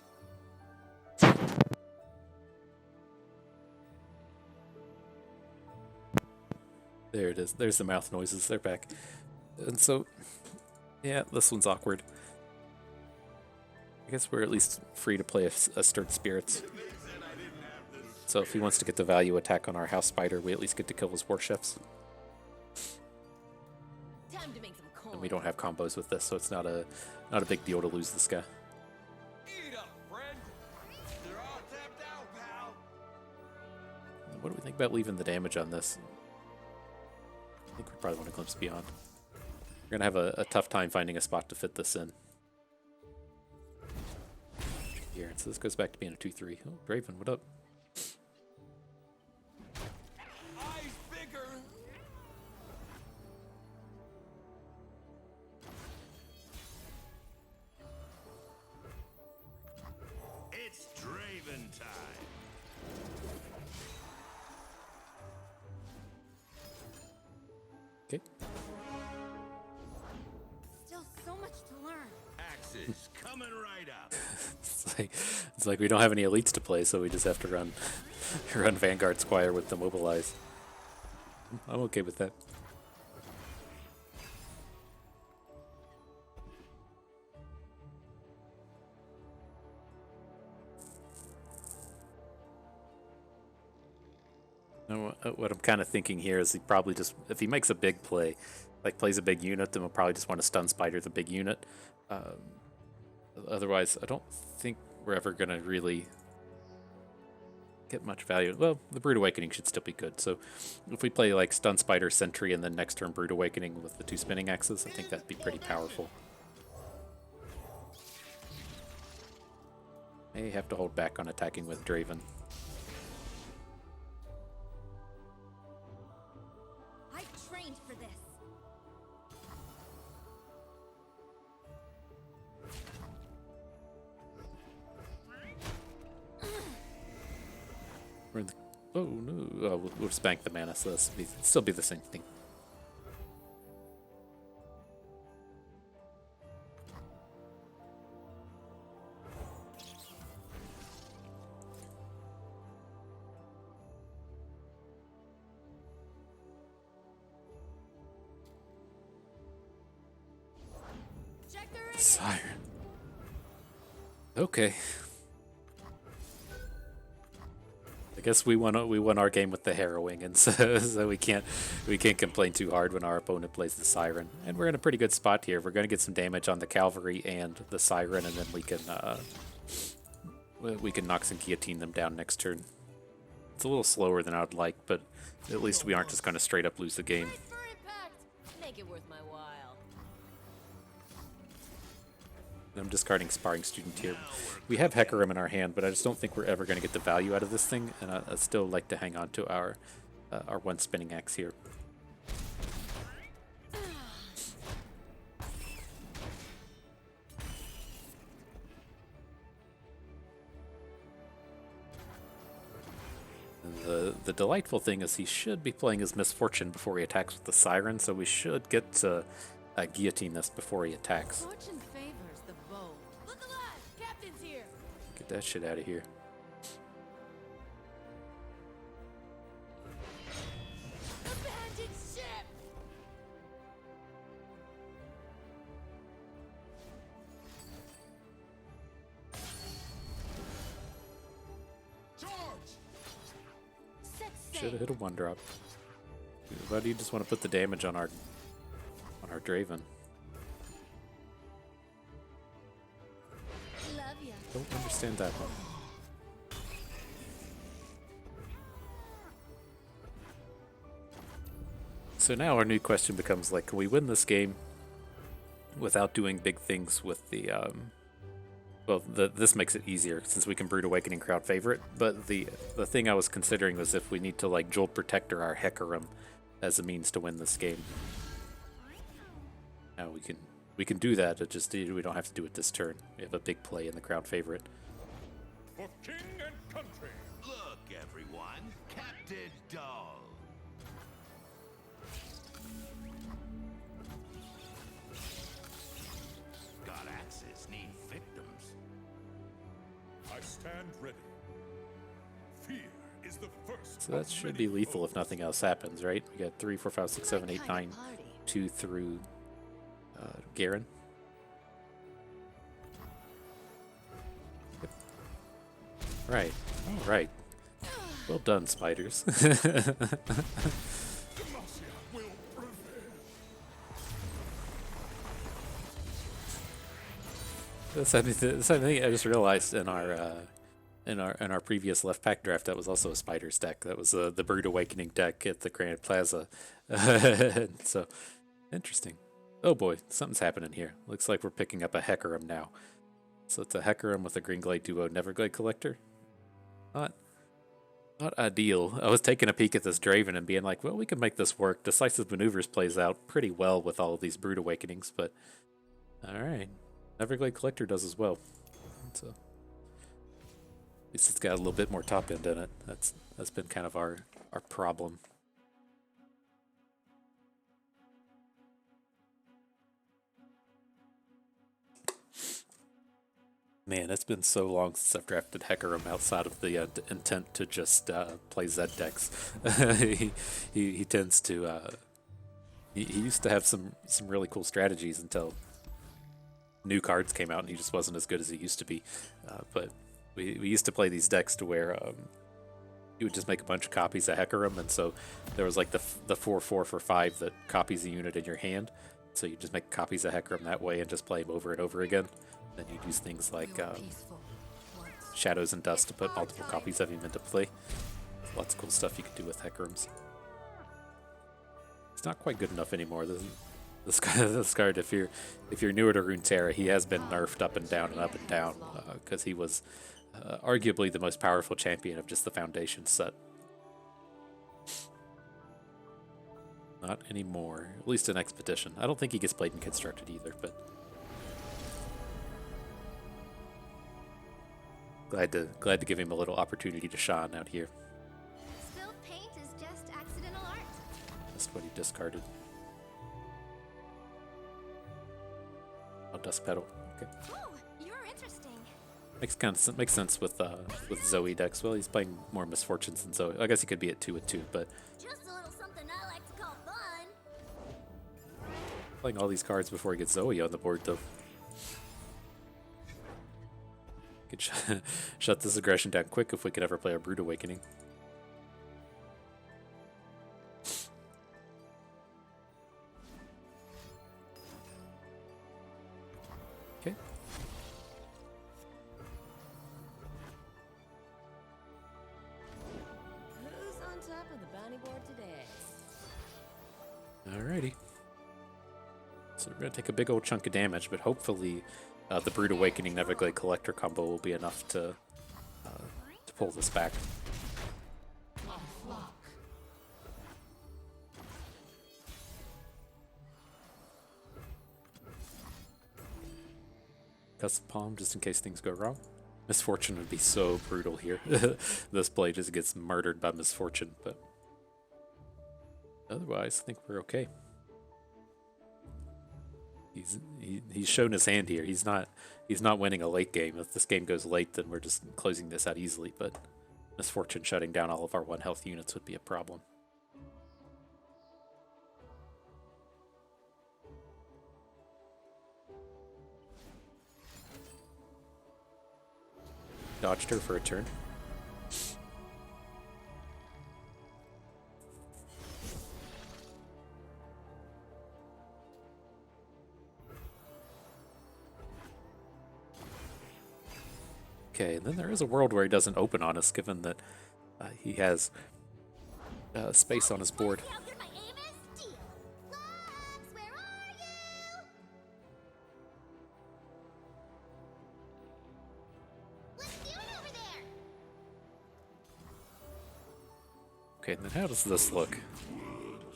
S1: There it is. There's the mouth noises. They're back. And so, yeah, this one's awkward. I guess we're at least free to play a Stirred Spirits. So if he wants to get the value attack on our House Spider, we at least get to kill his warships.
S6: Time to make some coin.
S1: And we don't have combos with this, so it's not a big deal to lose this guy.
S2: Eat up, friend. They're all tapped out, pal.
S1: What do we think about leaving the damage on this? I think we probably want to glimpse beyond. We're gonna have a tough time finding a spot to fit this in. Here, so this goes back to being a 2/3. Oh, Draven, what up?
S2: Eyes bigger.
S1: Okay.
S6: Still so much to learn.
S2: Axes coming right up.
S1: It's like we don't have any elites to play, so we just have to run run Vanguard Squire with the mobilize. I'm okay with that. Now, what I'm kind of thinking here is he probably just, if he makes a big play, like plays a big unit, then we'll probably just want to stun spider the big unit. Otherwise, I don't think we're ever going to really get much value. Well, the Brood Awakening should still be good. So if we play like Stun Spider, Sentry, and then next turn Brood Awakening with the 2 spinning axes, I think that'd be pretty powerful. May have to hold back on attacking with Draven.
S6: I trained for this.
S1: We're in the, oh no! We'll just bank the mana, so this will still be the same thing.
S6: Check the ring.
S1: Siren. Okay. I guess we won our game with the harrowing, and so we can't complain too hard when our opponent plays the siren. And we're in a pretty good spot here. We're going to get some damage on the cavalry and the siren, and then we can Nox and guillotine them down next turn. It's a little slower than I'd like, but at least we aren't just going to straight up lose the game.
S6: Brace for impact. Make it worth my while.
S1: I'm discarding Sparring Student here. We have Hecarim in our hand, but I just don't think we're ever going to get the value out of this thing, and I still like to hang on to our 1 spinning axe here. The delightful thing is he should be playing his Misfortune before he attacks with the Siren, so we should get to guillotine this before he attacks.
S6: Fortune favors the bold. Look alive! Captain's here!
S1: Get that shit out of here.
S6: Abandoned ship!
S1: Should have hit a 1-drop. Why do you just want to put the damage on our Draven?
S6: Love ya.
S1: Don't understand that one. So now our new question becomes like, can we win this game without doing big things with the well, this makes it easier since we can Brood Awakening crowd favorite, but the thing I was considering was if we need to like Jolt Protector our Hecarim as a means to win this game. Now we can do that, it just we don't have to do it this turn. We have a big play in the crowd favorite.
S2: For king and country.
S7: Look, everyone, Captain Dull. God axes need victims.
S2: I stand ready. Fear is the first.
S1: So that should be lethal if nothing else happens, right? We got 3, 4, 5, 6, 7, 8, 9, 2 through Garen. Yep. Right. All right. Well done, spiders. Something I just realized in our previous left pack draft, that was also a spiders deck. That was the Brood Awakening deck at the Grand Plaza. So interesting. Oh boy, something's happening here. Looks like we're picking up a Hecarim now. So it's a Hecarim with a Green Glade duo Neverglade Collector. Not ideal. I was taking a peek at this Draven and being like, well, we can make this work. Decisive Maneuvers plays out pretty well with all of these Brood Awakenings, but alright. Neverglade Collector does as well. So at least it's got a little bit more top end in it. That's been kind of our problem. Man, it's been so long since I've drafted Hecarim outside of the intent to just play Zed decks. He tends to he used to have some really cool strategies until new cards came out, and he just wasn't as good as he used to be. But we used to play these decks to where you would just make a bunch of copies of Hecarim, and so there was like the 4/4 for 5 that copies a unit in your hand. So you just make copies of Hecarim that way and just play him over and over again. Then you'd use things like Shadows and Dust to put multiple copies of him into play. Lots of cool stuff you could do with Hecarims. It's not quite good enough anymore. This card, if you're newer to Runeterra, he has been nerfed up and down because he was arguably the most powerful champion of just the Foundation set. Not anymore, at least in Expedition. I don't think he gets played in Constructed either, but glad to give him a little opportunity to shine out here.
S8: Spilled paint is just accidental art.
S1: That's what he discarded. Oh, Dust Petal. Okay.
S8: Oh, you're interesting.
S1: Makes sense with Zoe decks. Well, he's playing more Misfortunes than Zoe. I guess he could be at 2/2, but
S8: Just a little something I like to call fun.
S1: playing all these cards before he gets Zoe on the board, though. Could shut this aggression down quick if we could ever play a Brood Awakening. Okay.
S6: Who's on top of the bounty board today?
S1: Alrighty. So we're going to take a big old chunk of damage, but hopefully the Brood Awakening Neverglade Collector combo will be enough to pull this back. Custom Palm, just in case things go wrong. Misfortune would be so brutal here. This play just gets murdered by Misfortune, but otherwise, I think we're okay. He's shown his hand here. He's not winning a late game. If this game goes late, then we're just closing this out easily. But Misfortune shutting down all of our 1 health units would be a problem. Dodged her for a turn. Okay, and then there is a world where he doesn't open on us, given that he has space on his board.
S8: See how good my aim is? Deal. Logs, where are you? What's doing over there?
S1: Okay, and then how does this look?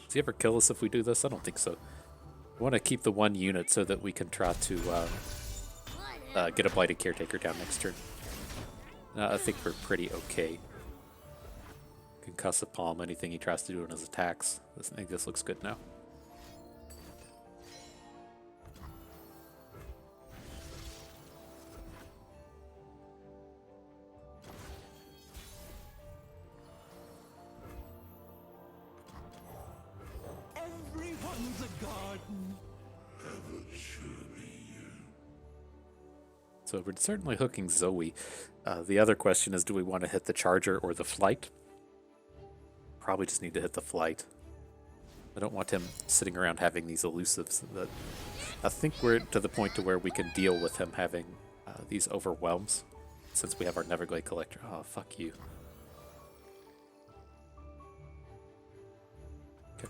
S1: Does he ever kill us if we do this? I don't think so. We want to keep the 1 unit so that we can try to get a Blighted Caretaker down next turn. I think we're pretty okay. Concussive Palm, anything he tries to do in his attacks. I think this looks good now.
S2: Everyone's a garden.
S1: So we're certainly hooking Zoe. The other question is, do we want to hit the Charger or the Flight? Probably just need to hit the Flight. I don't want him sitting around having these elusives. That I think we're to the point to where we can deal with him having these overwhelms, since we have our Neverglade Collector. Oh, fuck you. Okay.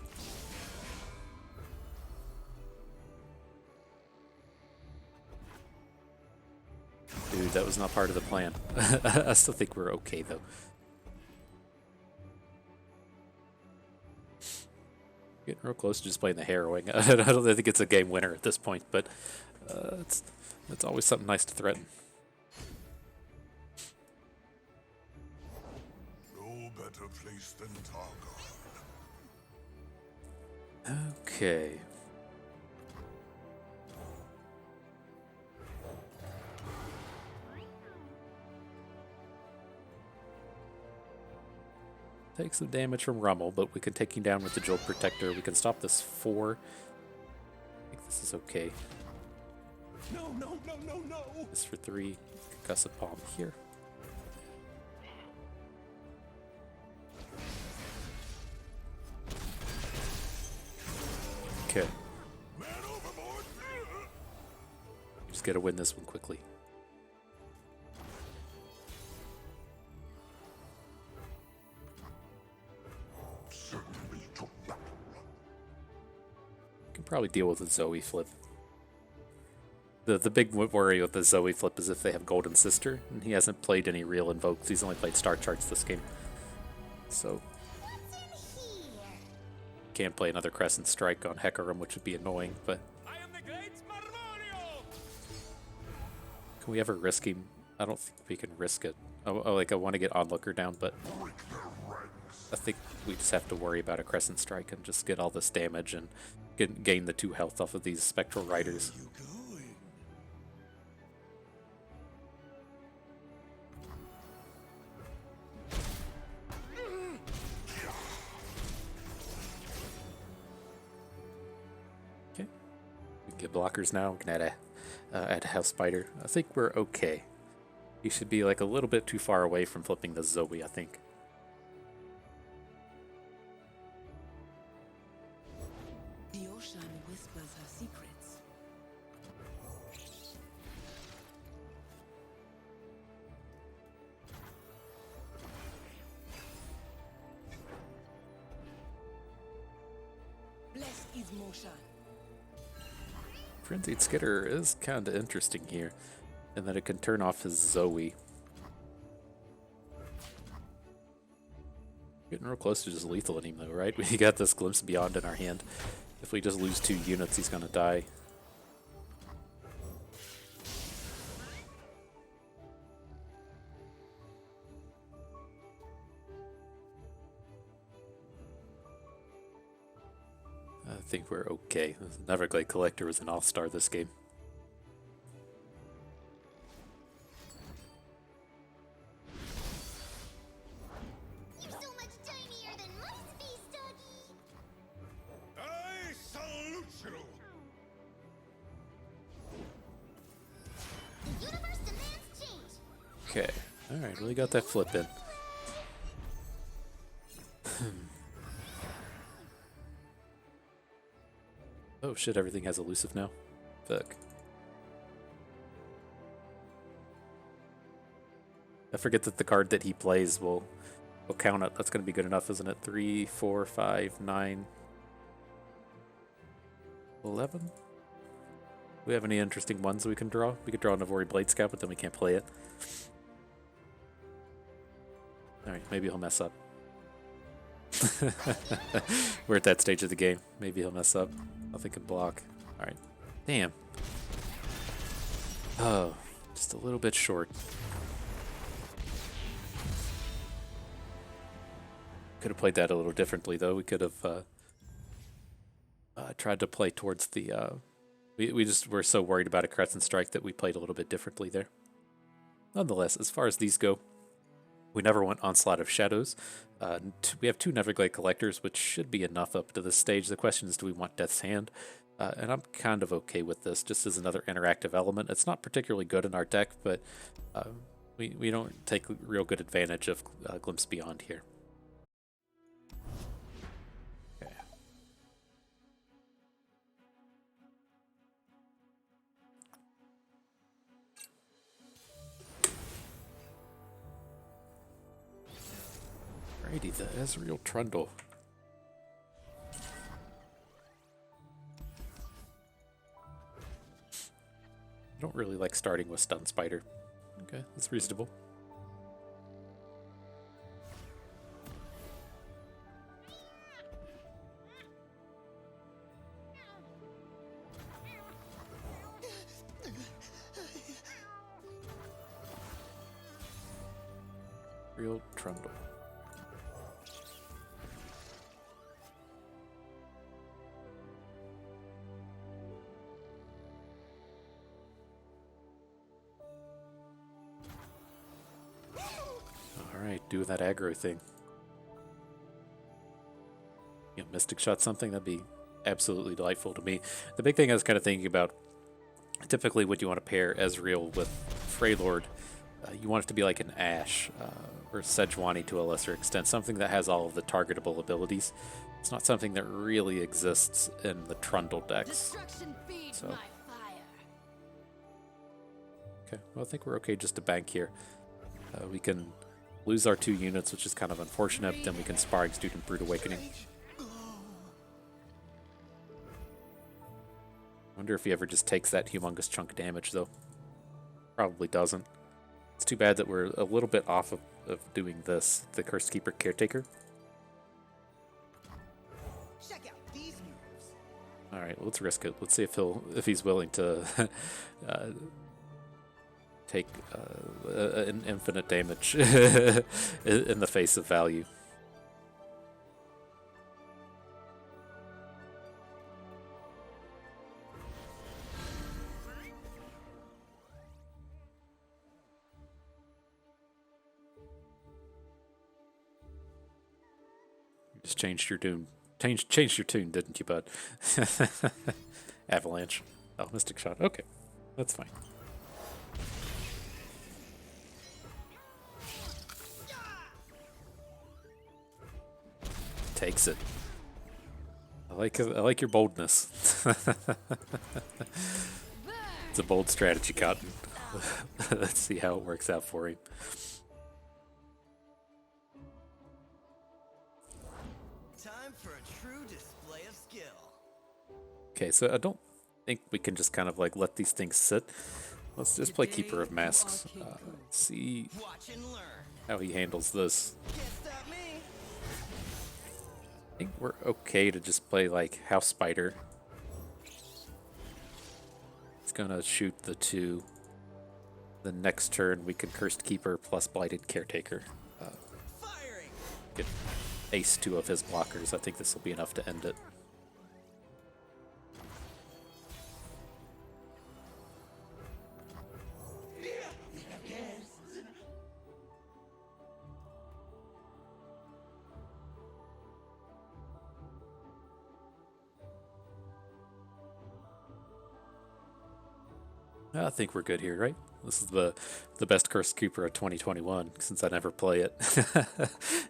S1: Dude, that was not part of the plan. I still think we're okay, though. Getting real close to just playing the Harrowing. I don't think it's a game winner at this point, but it's always something nice to threaten.
S4: No better place than Targon.
S1: Okay. take some damage from Rummel, but we can take him down with the Jolt Protector. We can stop this 4. I think this is okay.
S2: No, no, no, no, no!
S1: This for 3. Concussive Palm here. Okay. Just gotta win this one quickly. Can probably deal with the Zoe flip. The big worry with the Zoe flip is if they have Golden Sister, and he hasn't played any real invokes. He's only played Star Charts this game. So can't play another Crescent Strike on Hecarim, which would be annoying, but
S2: I am the great Marmorio!
S1: can we ever risk him? I don't think we can risk it. Like I want to get Onlooker down, but I think we just have to worry about a Crescent Strike and just get all this damage and gain the 2 health off of these Spectral Riders. Okay, we can get blockers now. We can add a House Spider. I think we're okay. He should be like a little bit too far away from flipping the Zoe, I think.
S6: The ocean whispers her secrets. Blessed is motion.
S1: Frenzied Skitter is kind of interesting here, in that it can turn off his Zoe. Getting real close to just lethaling him though, right? We got this Glimpse Beyond in our hand. If we just lose 2 units, he's gonna die. I think we're okay. Neverglade Collector was an all-star this game.
S8: You're so much tinier than my space doggy.
S2: I salute you!
S8: The universe demands change.
S1: Okay, alright, we got that flip in. Oh shit, everything has elusive now. Fuck. I forget that the card that he plays will count it. That's going to be good enough, isn't it? 3, 4, 5, 9, 11? Do we have any interesting ones we can draw? We could draw Navori Blade Scout, but then we can't play it. Alright, maybe he'll mess up. We're at that stage of the game. Maybe he'll mess up. Nothing can block. Alright. Damn. Oh, just a little bit short. Could have played that a little differently, though. We could have tried to play towards the... we just were so worried about a Crescent Strike that we played a little bit differently there. Nonetheless, as far as these go, we never went Onslaught of Shadows. We have 2 Neverglade Collectors, which should be enough up to this stage. The question is, do we want Death's Hand? And I'm kind of okay with this, just as another interactive element. It's not particularly good in our deck, but we don't take real good advantage of Glimpse Beyond here. Okay. Alrighty, the Ezreal Trundle. I don't really like starting with Stun Spider. Okay, that's reasonable. Real Trundle. Alright, do that aggro thing. Mystic Shot something, that'd be absolutely delightful to me. The big thing I was kind of thinking about, typically what you want to pair Ezreal with Freylord, you want it to be like an Ashe or Sejuani to a lesser extent, something that has all of the targetable abilities. It's not something that really exists in the Trundle decks.
S6: Destruction feeds
S1: So.
S6: my fire.
S1: Okay, well, I think we're okay just to bank here. We can lose our 2 units, which is kind of unfortunate. Then we can Sparring Student Brute Awakening. Wonder if he ever just takes that humongous chunk of damage, though. Probably doesn't. It's too bad that we're a little bit off of doing this. The Cursed Keeper Caretaker.
S5: Check out these moves.
S1: All right, well, let's risk it. Let's see if he's willing to take an infinite damage in the face of value. You just changed your tune. Changed your tune, didn't you, bud? Avalanche. Oh, Mystic Shot. Okay, that's fine. Takes it. I like your boldness. It's a bold strategy, Cotton. Let's see how it works out for him.
S2: Time for a true display of skill.
S1: Okay, so I don't think we can just kind of like let these things sit. Let's just play Keeper of Masks. See
S2: Watch and learn.
S1: how he handles this.
S2: Can't stop me.
S1: I think we're okay to just play like House Spider. It's gonna shoot the 2. The next turn we can Cursed Keeper plus Blighted Caretaker.
S2: Firing.
S1: Get ace 2 of his blockers. I think this will be enough to end it. I think we're good here, right? This is the best Cursed Keeper of 2021, since I never play it.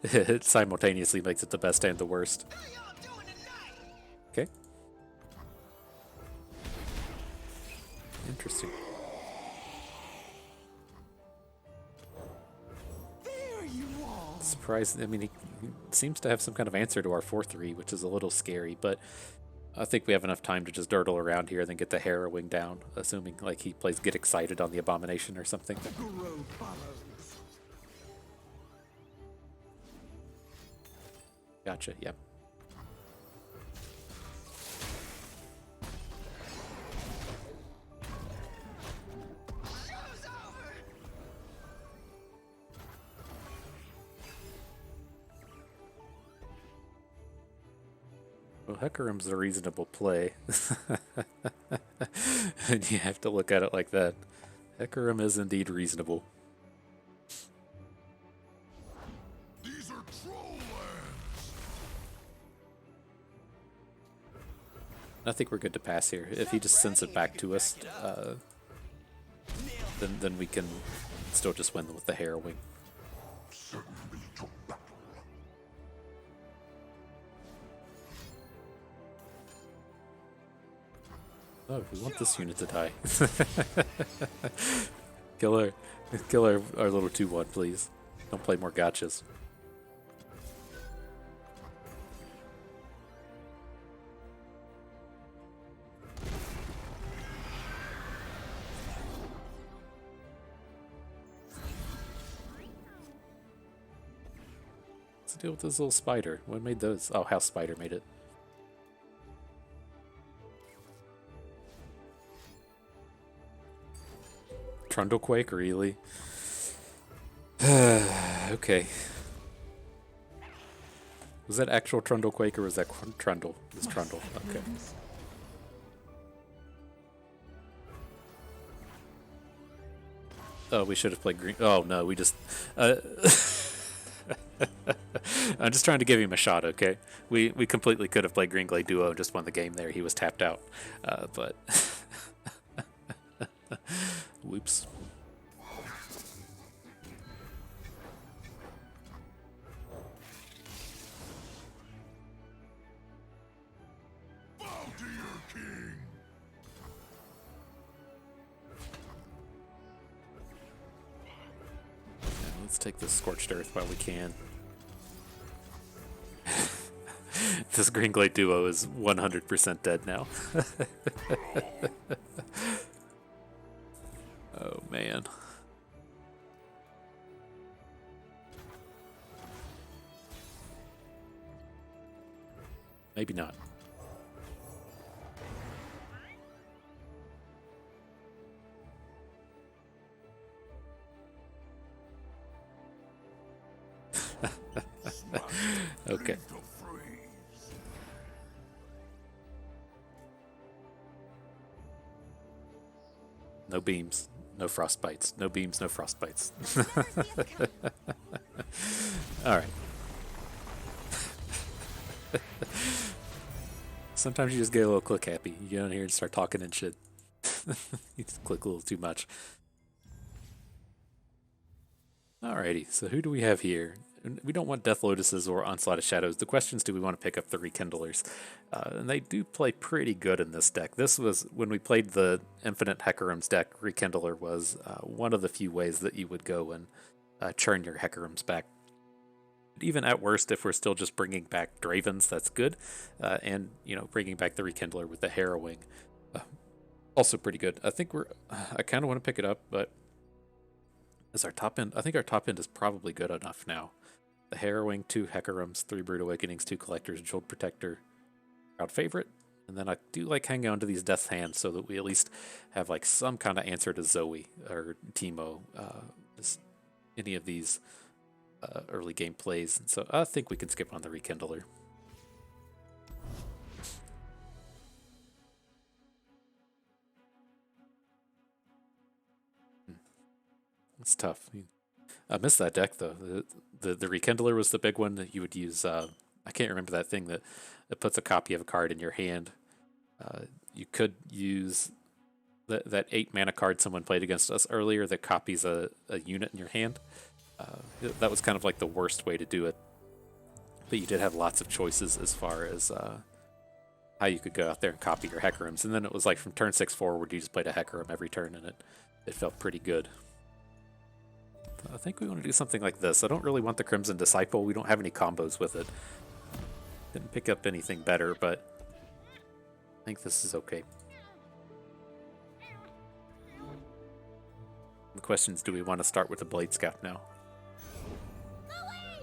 S1: It simultaneously makes it the best and the worst.
S2: How y'all doing tonight?
S1: Okay. Interesting.
S2: There you are.
S1: Surprised. I mean, he seems to have some kind of answer to our 4-3, which is a little scary, but I think we have enough time to just durdle around here and then get the Harrowing down, assuming like he plays Get Excited on the Abomination or something.
S2: Guru follows.
S1: Gotcha, yep.
S2: Show's over.
S1: Well, Hecarim's a reasonable play. And you have to look at it like that. Hecarim is indeed reasonable.
S4: These are troll lands.
S1: I think we're good to pass here. If he just sends it back to us, then we can still just win with the Harrowing.
S4: Send me to battle.
S1: Oh, we want this unit to die. Kill our little 2-1, please. Don't play more gotchas. What's the deal with this little spider? What made those? Oh, House Spider made it. Trundlequake, really? Okay. Was that actual Trundlequake or was that Trundle? It was Trundle. Okay. Oh, we should have played green. Oh no, we just. I'm just trying to give him a shot, okay? We completely could have played Green Glade Duo and just won the game there. He was tapped out. But whoops.
S4: Bow to your king.
S1: Let's take this Scorched Earth while we can. This Green Glade Duo is 100% dead now. Oh man. Maybe not. Okay. No beams, no frostbites. No beams, no frostbites. All right. Sometimes you just get a little click happy. You get on here and start talking and shit. You just click a little too much. Alrighty, so who do we have here? We don't want Death Lotuses or Onslaught of Shadows. The question is, do we want to pick up the Rekindlers? And they do play pretty good in this deck. This was, when we played the Infinite Hecarim's deck, Rekindler was one of the few ways that you would go and churn your Hecarims back. Even at worst, if we're still just bringing back Dravens, that's good. And, you know, bringing back the Rekindler with the Harrowing, also pretty good. I think I kind of want to pick it up, but as our top end, I think our top end is probably good enough now. The Harrowing, 2 Hecarims, 3 Brood Awakenings, 2 Collectors, Jeweled Protector, crowd favorite. And then I do like hanging on to these Death's Hands so that we at least have like some kind of answer to Zoe or Teemo, just any of these early game plays. And so I think we can skip on the Rekindler. It's tough. I missed that deck though. The Rekindler was the big one that you would use. I can't remember that thing that puts a copy of a card in your hand. You could use that 8 mana card someone played against us earlier that copies a unit in your hand. That was kind of like the worst way to do it. But you did have lots of choices as far as how you could go out there and copy your Hecarims. And then it was like from turn 6 forward, you just played a Hecarim every turn, and it felt pretty good. I think we want to do something like this. I don't really want the Crimson Disciple. We don't have any combos with it. Didn't pick up anything better, but I think this is okay. The question is, do we want to start with the Blade Scout now?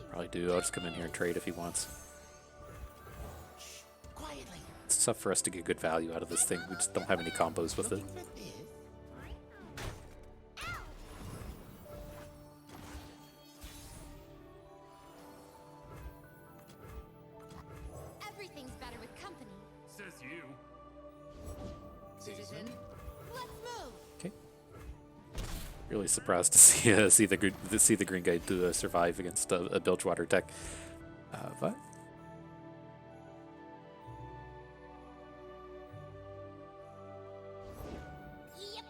S1: Probably do. I'll just come in here and trade if he wants. It's tough for us to get good value out of this thing. We just don't have any combos with it.
S8: Everything's better with company.
S2: Says you.
S6: Citizen.
S8: Let's move.
S1: Okay. Really surprised to see the Green Glade Duo survive against a Bilgewater deck, but
S8: Yep.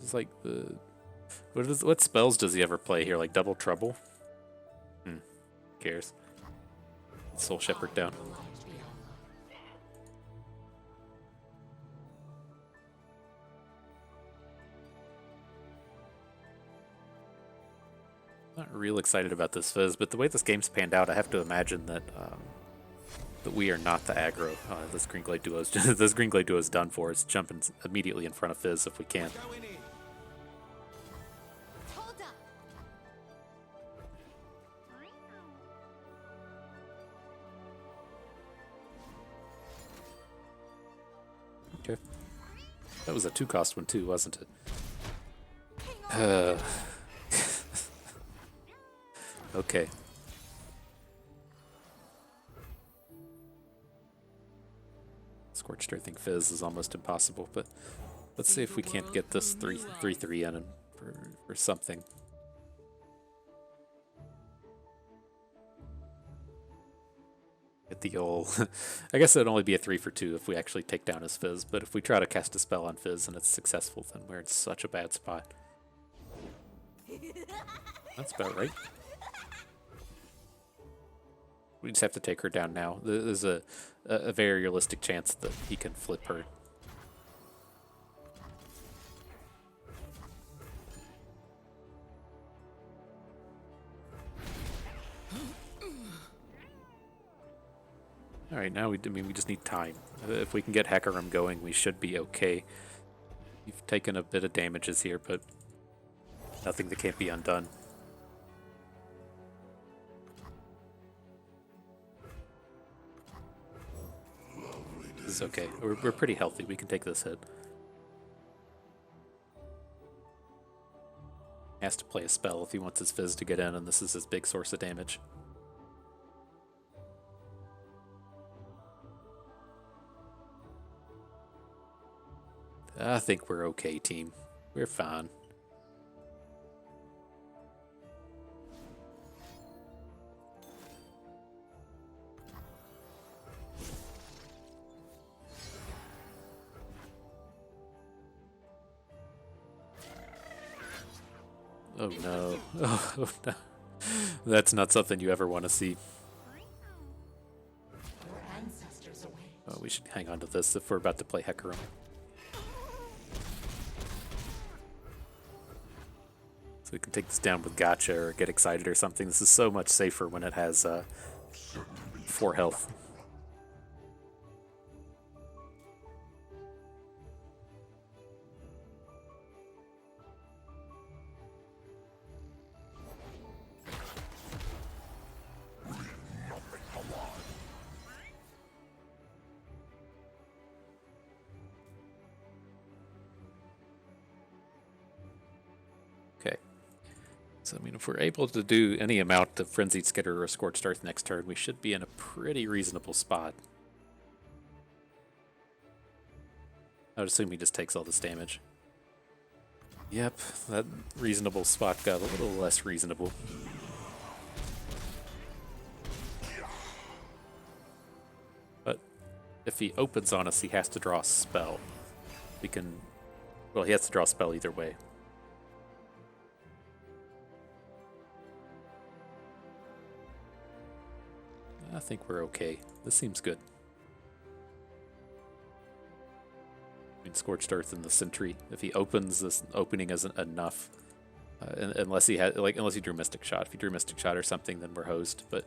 S1: it's like what spells does he ever play here? Like Double Trouble? Cares. Soul Shepherd down. Not real excited about this Fizz, but the way this game's panned out, I have to imagine that that we are not the aggro. This Green Glade Duo is done for. It's jumping immediately in front of Fizz if we can.
S8: Hold up.
S1: Okay. That was a 2-cost one too, wasn't it? Okay. Scorched Earthing Fizz is almost impossible, but let's see if we can't get this 3/3 in and for something. Get the old... I guess it'd only be a 3 for 2 if we actually take down his Fizz, but if we try to cast a spell on Fizz and it's successful, then we're in such a bad spot. That's about right. We just have to take her down now. There's a very realistic chance that he can flip her. Alright, now we just need time. If we can get Hecarim going, we should be okay. You've taken a bit of damages here, but nothing that can't be undone. This is okay. We're pretty healthy. We can take this hit. He has to play a spell if he wants his Fizz to get in, and this is his big source of damage. I think we're okay, team. We're fine. Oh no. Oh no. That's not something you ever want to see.
S3: Your ancestors await.
S1: Oh, we should hang on to this if we're about to play Hecarim. So we can take this down with Gotcha or get excited or something. This is so much safer when it has 4 health. Okay. So, I mean, if we're able to do any amount of Frenzied Skitter or Scorched Earth next turn, we should be in a pretty reasonable spot. I would assume he just takes all this damage. Yep, that reasonable spot got a little less reasonable. But if he opens on us, he has to draw a spell. We can... Well, he has to draw a spell either way. I think we're okay. This seems good. I mean, Scorched Earth and the Sentry. If he opens, this opening isn't enough. Unless he had, unless he drew Mystic Shot. If he drew Mystic Shot or something, then we're hosed. But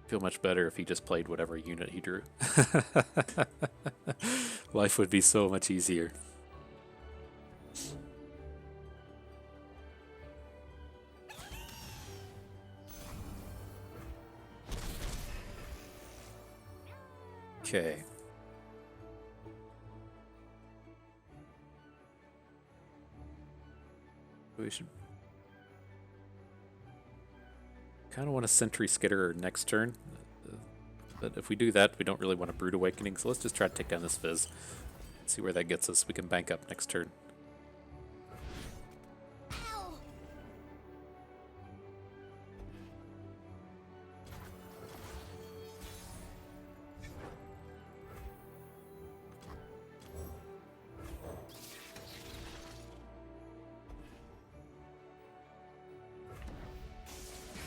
S1: feel much better if he just played whatever unit he drew. Life would be so much easier. Okay. We should kind of want a Sentry Skitter next turn, but if we do that, we don't really want a Brood Awakening, so let's just try to take down this Fizz. See where that gets us. We can bank up next turn.
S8: Ow!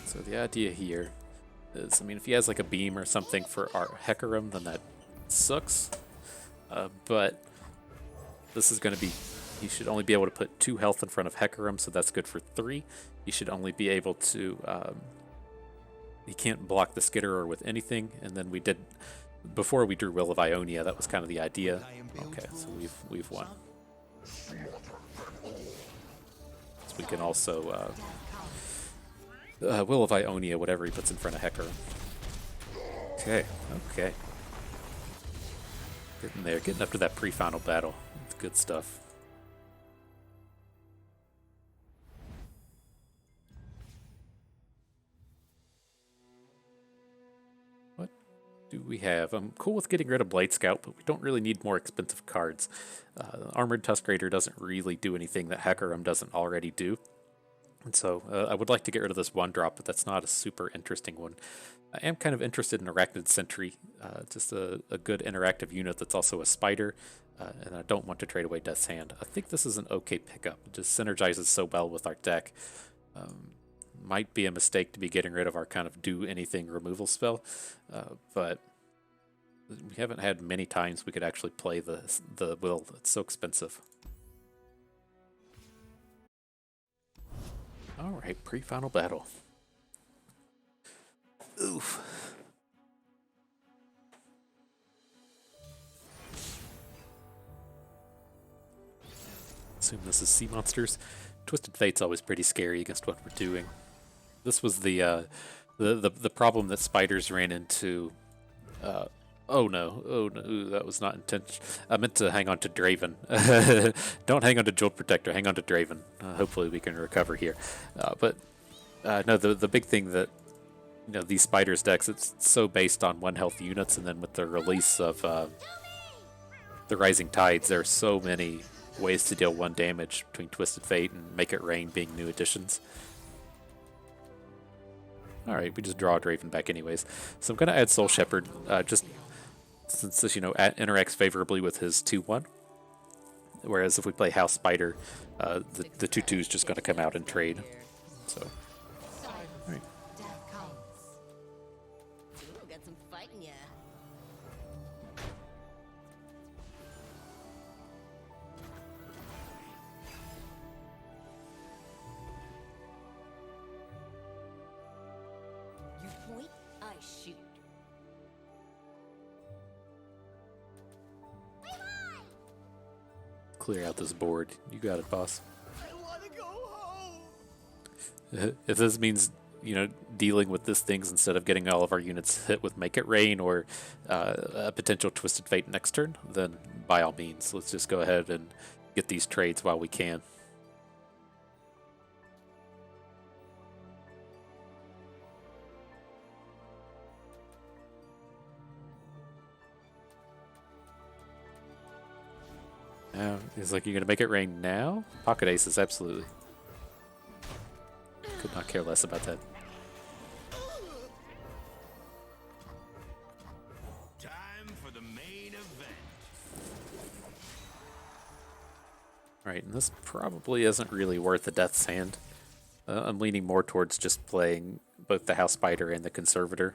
S1: So the idea here is, I mean, if he has like a beam or something for our Hecarim, then that sucks. But this is going to be, he should only be able to put 2 health in front of Hecarim, so that's good for 3. He should only be able to, he can't block the Skitterer with anything, and then we did, before we drew Will of Ionia, that was kind of the idea. Okay, so we've won. So we can also, Will of Ionia, whatever he puts in front of Hecarim. Okay, okay. Getting there, getting up to that pre-final battle. It's good stuff. we have? I'm cool with getting rid of Blade Scout, but we don't really need more expensive cards. Armored Tusk Raider doesn't really do anything that Hecarim doesn't already do. And so I would like to get rid of this 1-drop, but that's not a super interesting one. I am kind of interested in Arachnid Sentry, just a good interactive unit that's also a spider, and I don't want to trade away Death's Hand. I think this is an okay pickup. It just synergizes so well with our deck. Might be a mistake to be getting rid of our kind of do anything removal spell, but we haven't had many times we could actually play the will. It's so expensive. All right, pre-final battle. Oof. Assume this is sea monsters. Twisted Fate's always pretty scary against what we're doing. This was the problem that spiders ran into. Oh no, that was not intentional. I meant to hang on to Draven. Don't hang on to Jolt Protector, hang on to Draven. Hopefully we can recover here. No, the big thing that, these spiders decks, it's so based on 1 health units, and then with the release of the Rising Tides, there are so many ways to deal 1 damage between Twisted Fate and Make It Rain being new additions. Alright, we just draw Draven back anyways. So I'm going to add Soul Shepherd, just since this, interacts favorably with his 2/1. Whereas if we play House Spider, the 2/2 is just going to come out and trade. So, alright.
S3: Death comes.
S6: Ooh, got some fight in ya. You point, I shoot.
S1: Clear out this board. You got it, boss.
S2: I want to go home.
S1: If this means, dealing with these things instead of getting all of our units hit with Make It Rain or a potential Twisted Fate next turn, then by all means, let's just go ahead and get these trades while we can. He's like, you're going to Make It Rain now? Pocket Aces, absolutely. Could not care less about that.
S7: Time for the main event.
S1: Alright, and this probably isn't really worth the Death's Hand. I'm leaning more towards just playing both the House Spider and the Conservator.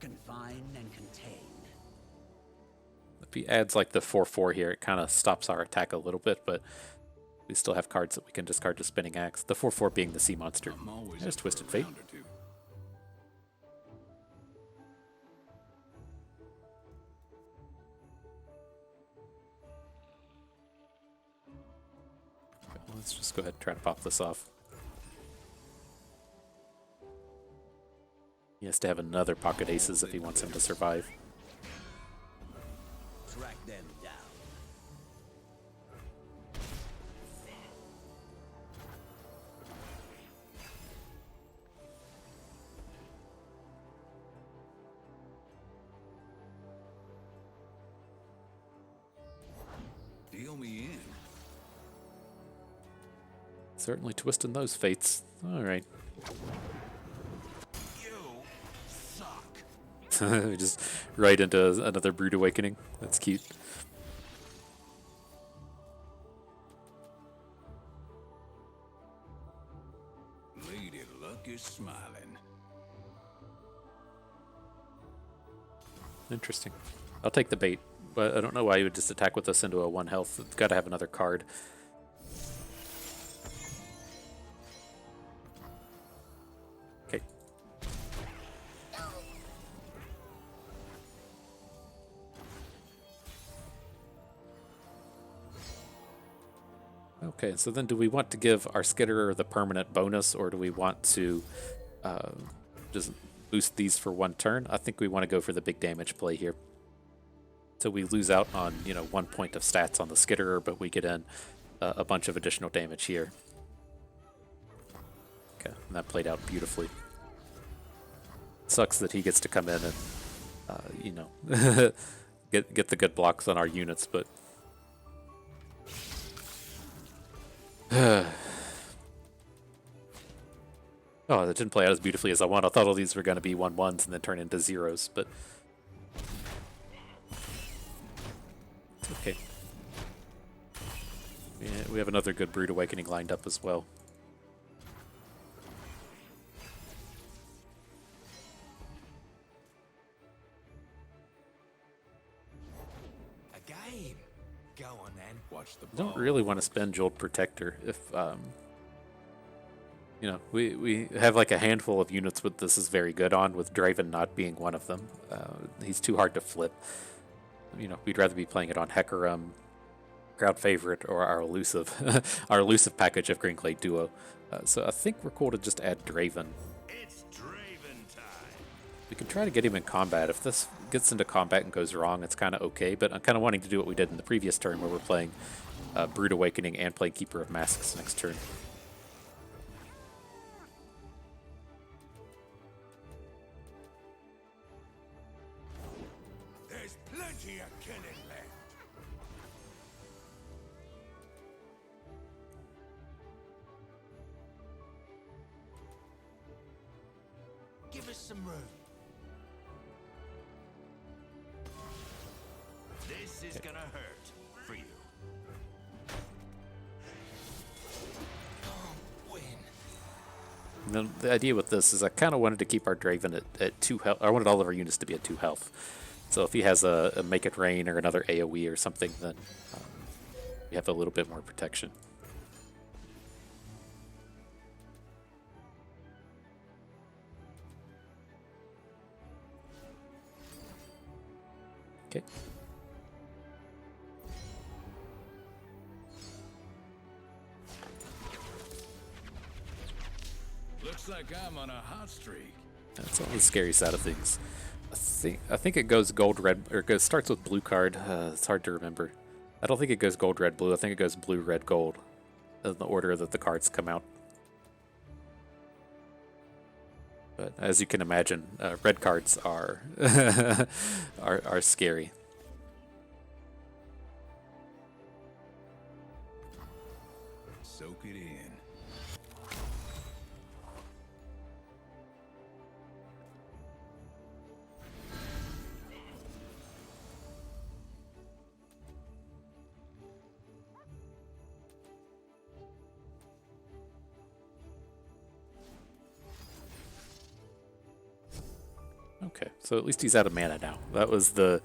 S2: Confine and contain.
S1: If he adds like the 4/4 here, it kind of stops our attack a little bit, but we still have cards that we can discard to Spinning Axe. The 4/4 being the Sea Monster. There's Twisted Fate. Let's just go ahead and try to pop this off. He has to have another Pocket Aces if he wants him to survive.
S2: Track them down. Deal me in.
S1: Certainly twisting those fates. Alright.
S7: You suck.
S1: Just right into another Brood Awakening. That's cute.
S2: Lady Luck is smiling.
S1: Interesting. I'll take the bait, but I don't know why you would just attack with us into a 1 health. It's got to have another card. Okay. Okay, so then do we want to give our Skitterer the permanent bonus, or do we want to just boost these for 1 turn? I think we want to go for the big damage play here. So we lose out on, 1 point of stats on the Skitterer, but we get in a bunch of additional damage here. Okay, and that played out beautifully. Sucks that he gets to come in and you know, get the good blocks on our units, but oh, that didn't play out as beautifully as I want. I thought all these were going to be 1-1s and then turn into 0s, but it's okay. Yeah, we have another good Brood Awakening lined up as well.
S7: A game. Go on then. Watch the
S1: I don't really want to spend Jolt Protector if, you know, we have like a handful of units with this is very good on, with Draven not being one of them. He's too hard to flip. You know, we'd rather be playing it on Hecarim, crowd favorite, or our elusive, our elusive package of Greenglade Duo. So I think we're cool to just add Draven.
S7: It's Draven time.
S1: We can try to get him in combat. If this gets into combat and goes wrong, it's kind of okay, but I'm kind of wanting to do what we did in the previous turn where we're playing Brood Awakening and playing Keeper of Masks next turn.
S7: There's plenty of killing left. Give us some room. This is gonna hurt for you. Can't win.
S1: And then the idea with this is I kind of wanted to keep our Draven at 2 health. I wanted all of our units to be at 2 health. So if he has a Make It Rain or another AoE or something, then we have a little bit more protection. Okay.
S7: Looks like I'm on a hot streak.
S1: That's on the scary side of things. I think it goes gold, red, or it starts with blue card. It's hard to remember. I don't think it goes gold, red, blue. I think it goes blue, red, gold in the order that the cards come out. But as you can imagine, red cards are are scary.
S7: Soak it in.
S1: Okay, so at least he's out of mana now. That was the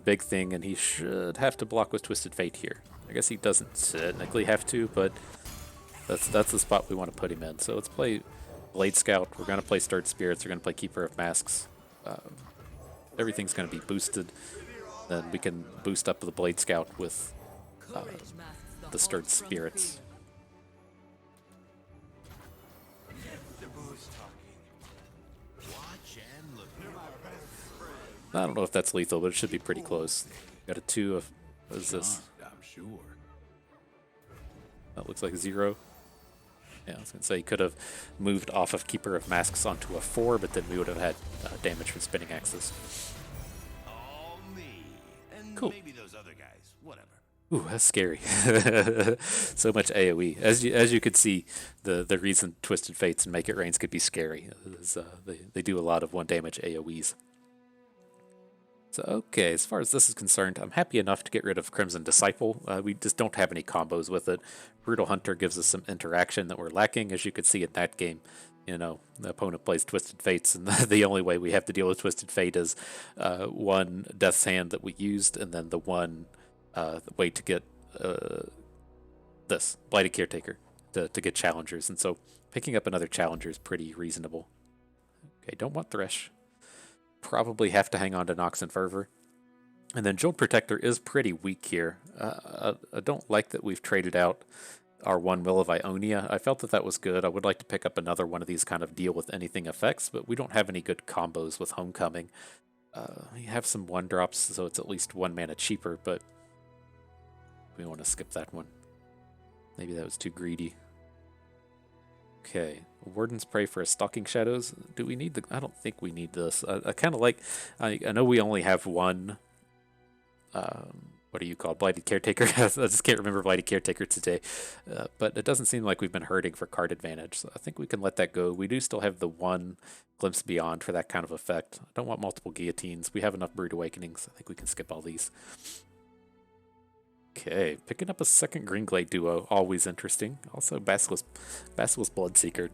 S1: big thing, and he should have to block with Twisted Fate here. I guess he doesn't technically have to, but that's the spot we want to put him in. So let's play Blade Scout. We're going to play Stirred Spirits. We're going to play Keeper of Masks. Everything's going to be boosted. Then we can boost up the Blade Scout with the Stirred Spirits. I don't know if that's lethal, but it should be pretty close. Got a 2 of, what is this?
S7: I'm sure.
S1: That looks like a 0. Yeah, I was going to say he could have moved off of Keeper of Masks onto a 4, but then we would have had damage from Spinning Axes.
S7: All me. And
S1: Cool.
S7: maybe those other guys. Whatever.
S1: Ooh, that's scary. So much AoE. As you could see, the reason Twisted Fates and Make It Rains could be scary is they do a lot of 1 damage AoEs. So, okay, as far as this is concerned, I'm happy enough to get rid of Crimson Disciple. We just don't have any combos with it. Brutal Hunter gives us some interaction that we're lacking. As you could see in that game, you know, the opponent plays Twisted Fates, and the only way we have to deal with Twisted Fate is 1 Death's Hand that we used, and then the 1 way to get this, Blighted Caretaker, to get Challengers. And so picking up another Challenger is pretty reasonable. Okay, don't want Thresh. Probably have to hang on to Nox and Fervor. And then Jolt Protector is pretty weak here. I don't like that we've traded out our 1 Will of Ionia. I felt that was good. I would like to pick up another one of these kind of deal with anything effects, but we don't have any good combos with Homecoming. We have some 1-drops, so it's at least 1 mana cheaper, but we want to skip that one. Maybe that was too greedy. Okay, Warden's Prey for a Stalking Shadows. Do we need the? I don't think we need this. I kind of like. I know we only have one. What do you call Blighted Caretaker? I just can't remember Blighted Caretaker today. But it doesn't seem like we've been hurting for card advantage. So I think we can let that go. We do still have the one Glimpse Beyond for that kind of effect. I don't want multiple Guillotines. We have enough Brood Awakenings. I think we can skip all these. Okay, picking up a second Greenglade duo, always interesting. Also, Basilisk Bloodseeker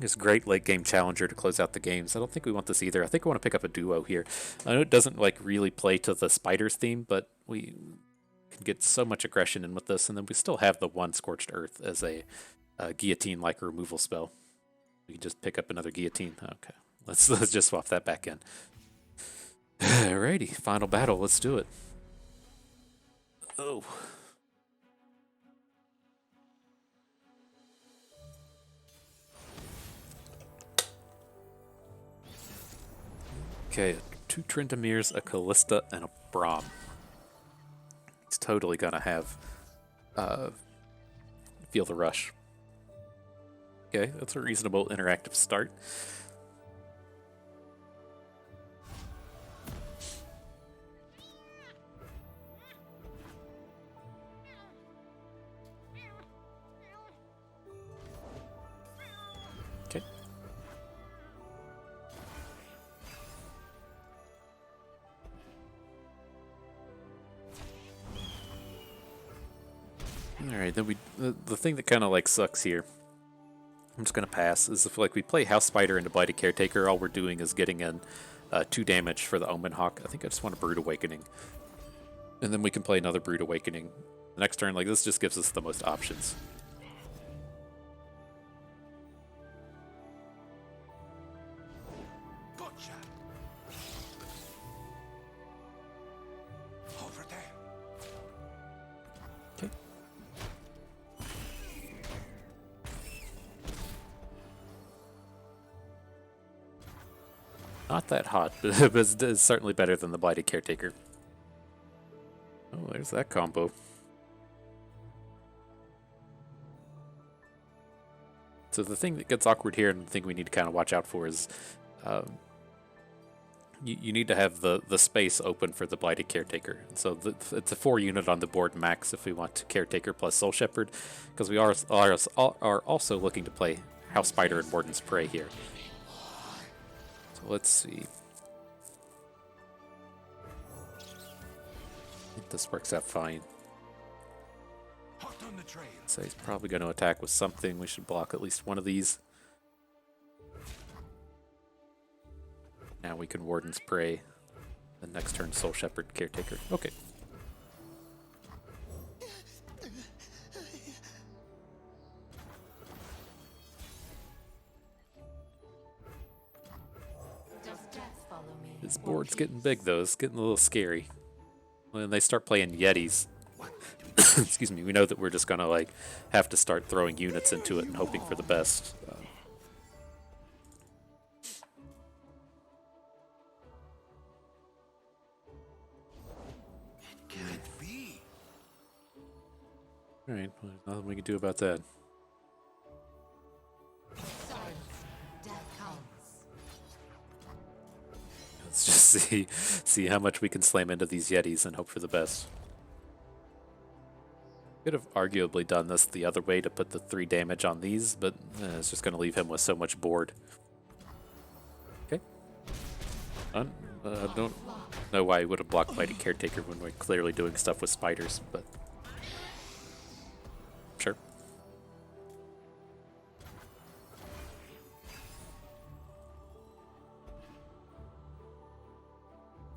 S1: is great late game challenger to close out the games. I don't think we want this either. I think we want to pick up a duo here. I know it doesn't like really play to the Spiders theme, but we can get so much aggression in with this, and then we still have the one Scorched Earth as a guillotine-like removal spell. We can just pick up another Guillotine. Okay, let's just swap that back in. Alrighty, final battle. Let's do it. Oh. Okay, 2 Trentamirs, a Callista, and a Braum. He's totally gonna have Feel the Rush. Okay, that's a reasonable interactive start. Okay. Alright, then the thing that kind of like sucks here, I'm just going to pass, is if like we play House Spider into Blighted Caretaker, all we're doing is getting in 2 damage for the Omen Hawk. I think I just want a Brood Awakening. And then we can play another Brood Awakening. The next turn, like this just gives us the most options.
S7: Gotcha. Over there.
S1: Okay. Not that hot, but it's certainly better than the Blighted Caretaker. Oh, there's that combo. So the thing that gets awkward here, and the thing we need to kind of watch out for is you need to have the space open for the Blighted Caretaker. So it's a 4 unit on the board max if we want to Caretaker plus Soul Shepherd, because we are also looking to play House Spider and Warden's Prey here. So let's see. I think this works out fine.
S7: Hot on the trail.
S1: So he's probably going to attack with something. We should block at least one of these. Now we can Warden's Prey. The next turn, Soul Shepherd, Caretaker. Okay.
S3: Does death follow me?
S1: This board's getting big though. It's getting a little scary. When they start playing Yetis, excuse me, we know that we're just gonna like have to start throwing units into it and hoping for the best.
S7: Can't be.
S1: All right, well, there's nothing we can do about that.
S3: Silence. Death comes.
S1: Let's just see how much we can slam into these Yetis and hope for the best. Could have arguably done this the other way to put the 3 damage on these, but it's just going to leave him with so much board. Okay. I don't know why he would have blocked Blighted Caretaker when we're clearly doing stuff with spiders, but sure.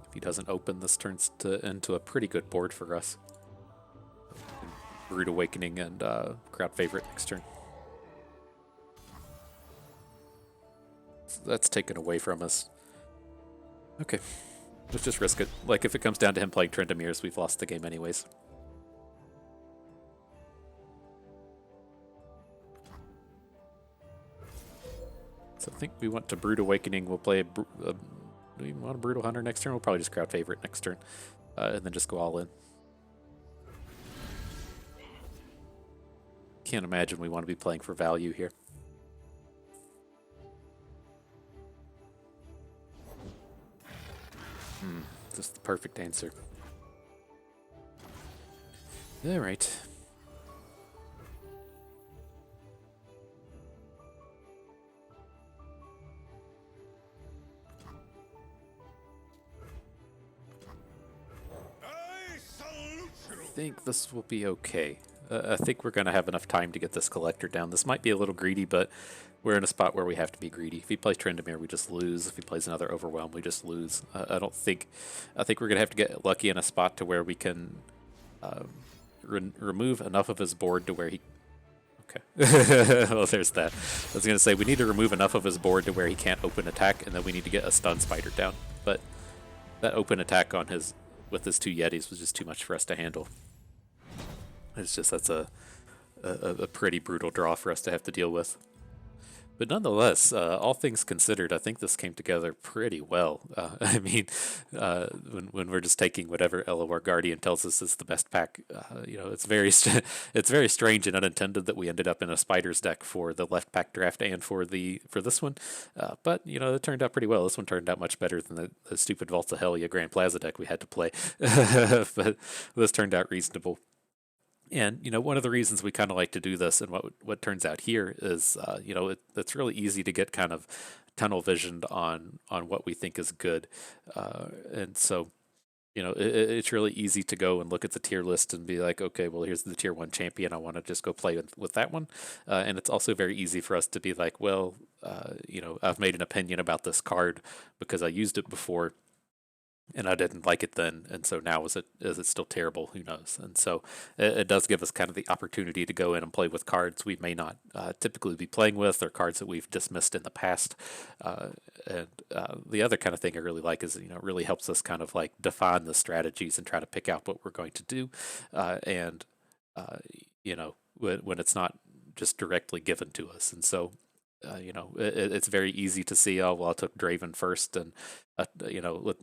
S1: If he doesn't open, this turns into a pretty good board for us. Brood Awakening and Crowd Favorite next turn. So that's taken away from us. Okay, let's just risk it. Like, if it comes down to him playing Trentamirs, we've lost the game anyways. So I think we want to Brood Awakening. We'll play do we want a Brutal Hunter next turn? We'll probably just Crowd Favorite next turn. And then just go all in. Can't imagine we want to be playing for value here. That's the perfect answer. All right. I think this will be okay. I think we're going to have enough time to get this collector down. This might be a little greedy, but we're in a spot where we have to be greedy. If he plays Tryndamere, we just lose. If he plays another Overwhelm, we just lose. I think we're going to have to get lucky in a spot to where we can remove enough of his board to where he... Okay. Well, there's that. I was going to say, we need to remove enough of his board to where he can't open attack, and then we need to get a stun spider down. But that open attack on his with his 2 Yetis was just too much for us to handle. It's just, that's a pretty brutal draw for us to have to deal with. But nonetheless, all things considered, I think this came together pretty well. I mean, when we're just taking whatever LoR Guardian tells us is the best pack, it's very it's very strange and unintended that we ended up in a Spiders deck for the left pack draft and for this one. But it turned out pretty well. This one turned out much better than the stupid Helia Grand Plaza deck we had to play. But this turned out reasonable. And, one of the reasons we kind of like to do this and what turns out here is, it's really easy to get kind of tunnel visioned on what we think is good. And so, it's really easy to go and look at the tier list and be like, okay, well, here's the tier 1 champion. I want to just go play with that one. And it's also very easy for us to be like, well, I've made an opinion about this card because I used it before. And I didn't like it then, and so now is it still terrible? Who knows? And so it does give us kind of the opportunity to go in and play with cards we may not typically be playing with, or cards that we've dismissed in the past. And the other kind of thing I really like is it really helps us kind of like define the strategies and try to pick out what we're going to do, and when it's not just directly given to us. And so it's very easy to see, oh, well, I took Draven first, and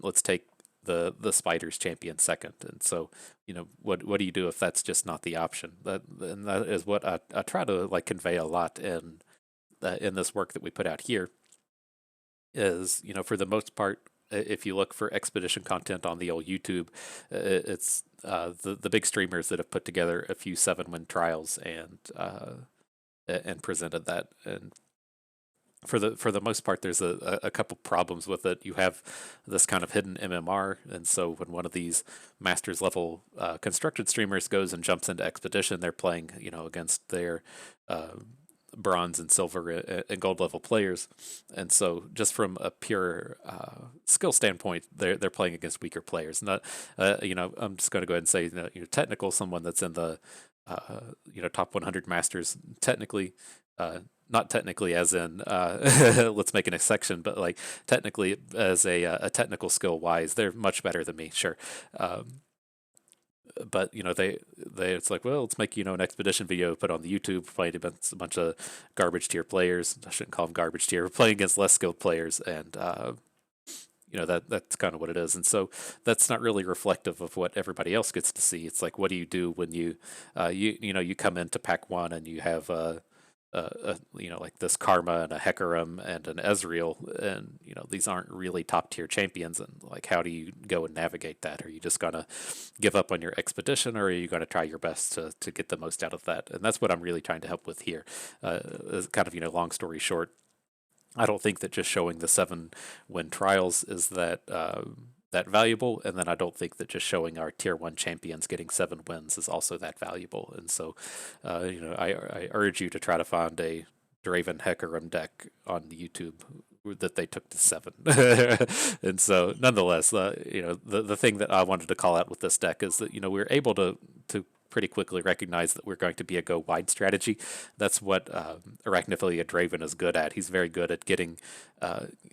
S1: let's take the Spiders champion second. And so, what do you do if that's just not the option? That is what I try to like convey a lot in this work that we put out here. Is for the most part, if you look for expedition content on the old YouTube, it's the big streamers that have put together a few 7-win trials and presented that. And for the most part, there's a couple problems with it. You have this kind of hidden MMR, and so when one of these Masters level constructed streamers goes and jumps into Expedition, they're playing against their bronze and silver and gold level players, and so just from a pure skill standpoint, they're playing against weaker players. Not I'm just going to go ahead and say technical, someone that's in the top 100 Masters technically. Not technically as in let's make an exception, but like technically as a technical skill wise, they're much better than me, sure. But they it's like, well, let's make an expedition video put on the YouTube, playing against a bunch of garbage tier players. I shouldn't call them garbage tier. We're playing against less skilled players, and that's kind of what it is. And so that's not really reflective of what everybody else gets to see. It's like, what do you do when you come into pack 1 and you have like this Karma and a Hecarim and an Ezreal, and these aren't really top tier champions, and like, how do you go and navigate that? Are you just gonna give up on your expedition, or are you gonna try your best to get the most out of that? And that's what I'm really trying to help with here. Kind of long story short, I don't think that just showing the 7-win trials is that valuable, and then I don't think that just showing our tier 1 champions getting 7 wins is also that valuable. And so I urge you to try to find a Draven Hecarim deck on the YouTube that they took to 7. And so nonetheless, the thing that I wanted to call out with this deck is that we were able to pretty quickly recognize that we're going to be a go wide strategy. That's what Arachnophilia Draven is good at. He's very good at getting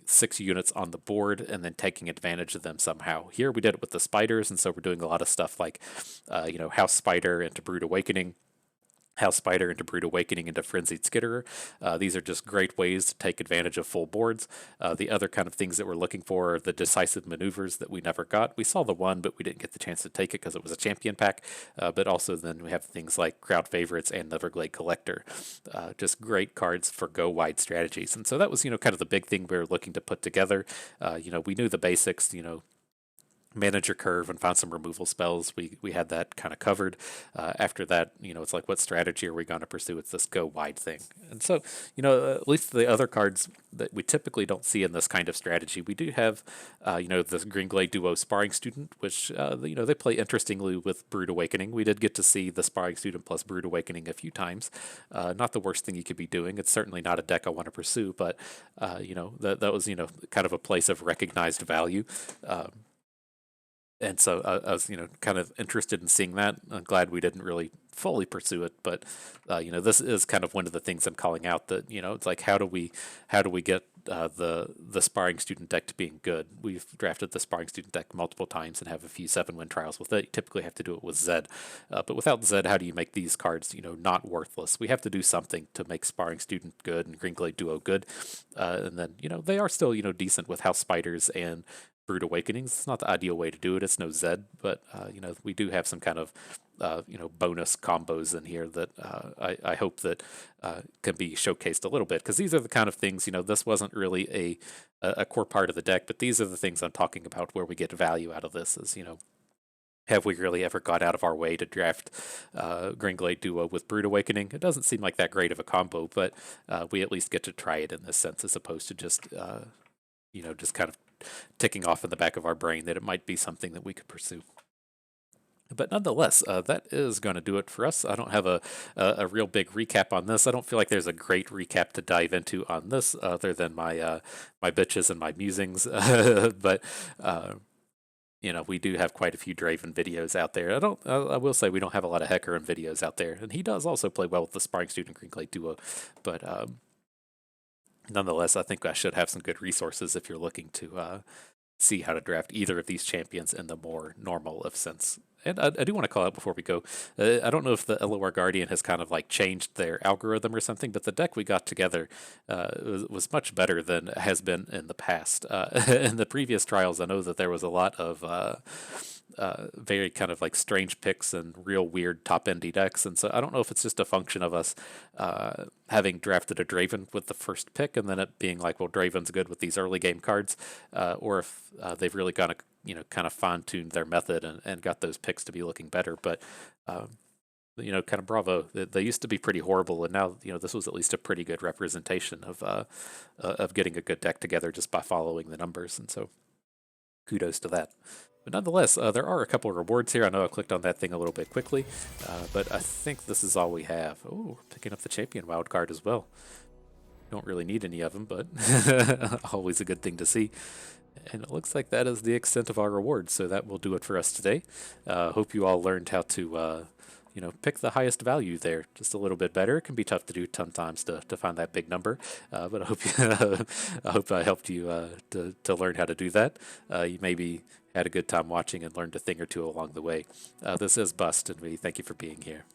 S1: 6 units on the board and then taking advantage of them somehow. Here we did it with the spiders, and so we're doing a lot of stuff like House Spider into Brood Awakening, House Spider into Brood Awakening into Frenzied Skitterer. These are just great ways to take advantage of full boards. The other kind of things that we're looking for are the decisive maneuvers that we never got. We saw the one, but we didn't get the chance to take it because it was a champion pack. But also then we have things like Crowd Favorites and Neverglade Collector. Just great cards for go-wide strategies. And so that was, kind of the big thing we were looking to put together. We knew the basics, manager curve and found some removal spells. We had that kind of covered. After that, it's like, what strategy are we going to pursue? It's this go wide thing. And so, at least the other cards that we typically don't see in this kind of strategy, we do have, the Green Glade duo Sparring Student, which, they play interestingly with Brood Awakening. We did get to see the Sparring Student plus Brood Awakening a few times. Not the worst thing you could be doing. It's certainly not a deck I want to pursue, but, that was, kind of a place of recognized value. And so I was, kind of interested in seeing that. I'm glad we didn't really fully pursue it, but this is kind of one of the things I'm calling out. That it's like, how do we get the Sparring Student deck to being good? We've drafted the Sparring Student deck multiple times and have a few 7-win trials with it. You typically have to do it with Zed, but without Zed, how do you make these cards not worthless? We have to do something to make Sparring Student good and Green Glade Duo good, and then they are still decent with House Spiders and Brood Awakenings. It's not the ideal way to do it. It's no Zed, but we do have some kind of bonus combos in here that I hope that can be showcased a little bit, because these are the kind of things, this wasn't really a core part of the deck, but these are the things I'm talking about where we get value out of this. Is have we really ever got out of our way to draft Green Glade Duo with Brood Awakening? It doesn't seem like that great of a combo, but we at least get to try it in this sense, as opposed to just just kind of ticking off in the back of our brain that it might be something that we could pursue. But nonetheless, that is going to do it for us. I don't have a real big recap on this. I don't feel like there's a great recap to dive into on this, other than my my bitches and my musings. But we do have quite a few Draven videos out there. I will say we don't have a lot of Hecarim videos out there, and he does also play well with the Sparring Student Green Glade Duo. But nonetheless, I think I should have some good resources if you're looking to see how to draft either of these champions in the more normal of sense. And I do want to call out before we go, I don't know if the LoR Guardian has kind of like changed their algorithm or something, but the deck we got together was much better than it has been in the past. In the previous trials, I know that there was a lot of very kind of like strange picks and real weird top-endy decks, and so I don't know if it's just a function of us having drafted a Draven with the first pick and then it being like, well, Draven's good with these early game cards, or if they've really got to kind of fine-tuned their method and got those picks to be looking better. But kind of bravo. They used to be pretty horrible, and now this was at least a pretty good representation of getting a good deck together just by following the numbers, and so kudos to that. But nonetheless, there are a couple of rewards here. I know I clicked on that thing a little bit quickly, but I think this is all we have. Oh, picking up the champion wildcard as well. Don't really need any of them, but always a good thing to see. And it looks like that is the extent of our rewards, so that will do it for us today. Hope you all learned how to pick the highest value there just a little bit better. It can be tough to do sometimes to find that big number, but I hope I helped you to learn how to do that. You maybe had a good time watching and learned a thing or two along the way. This is Bust, and we thank you for being here.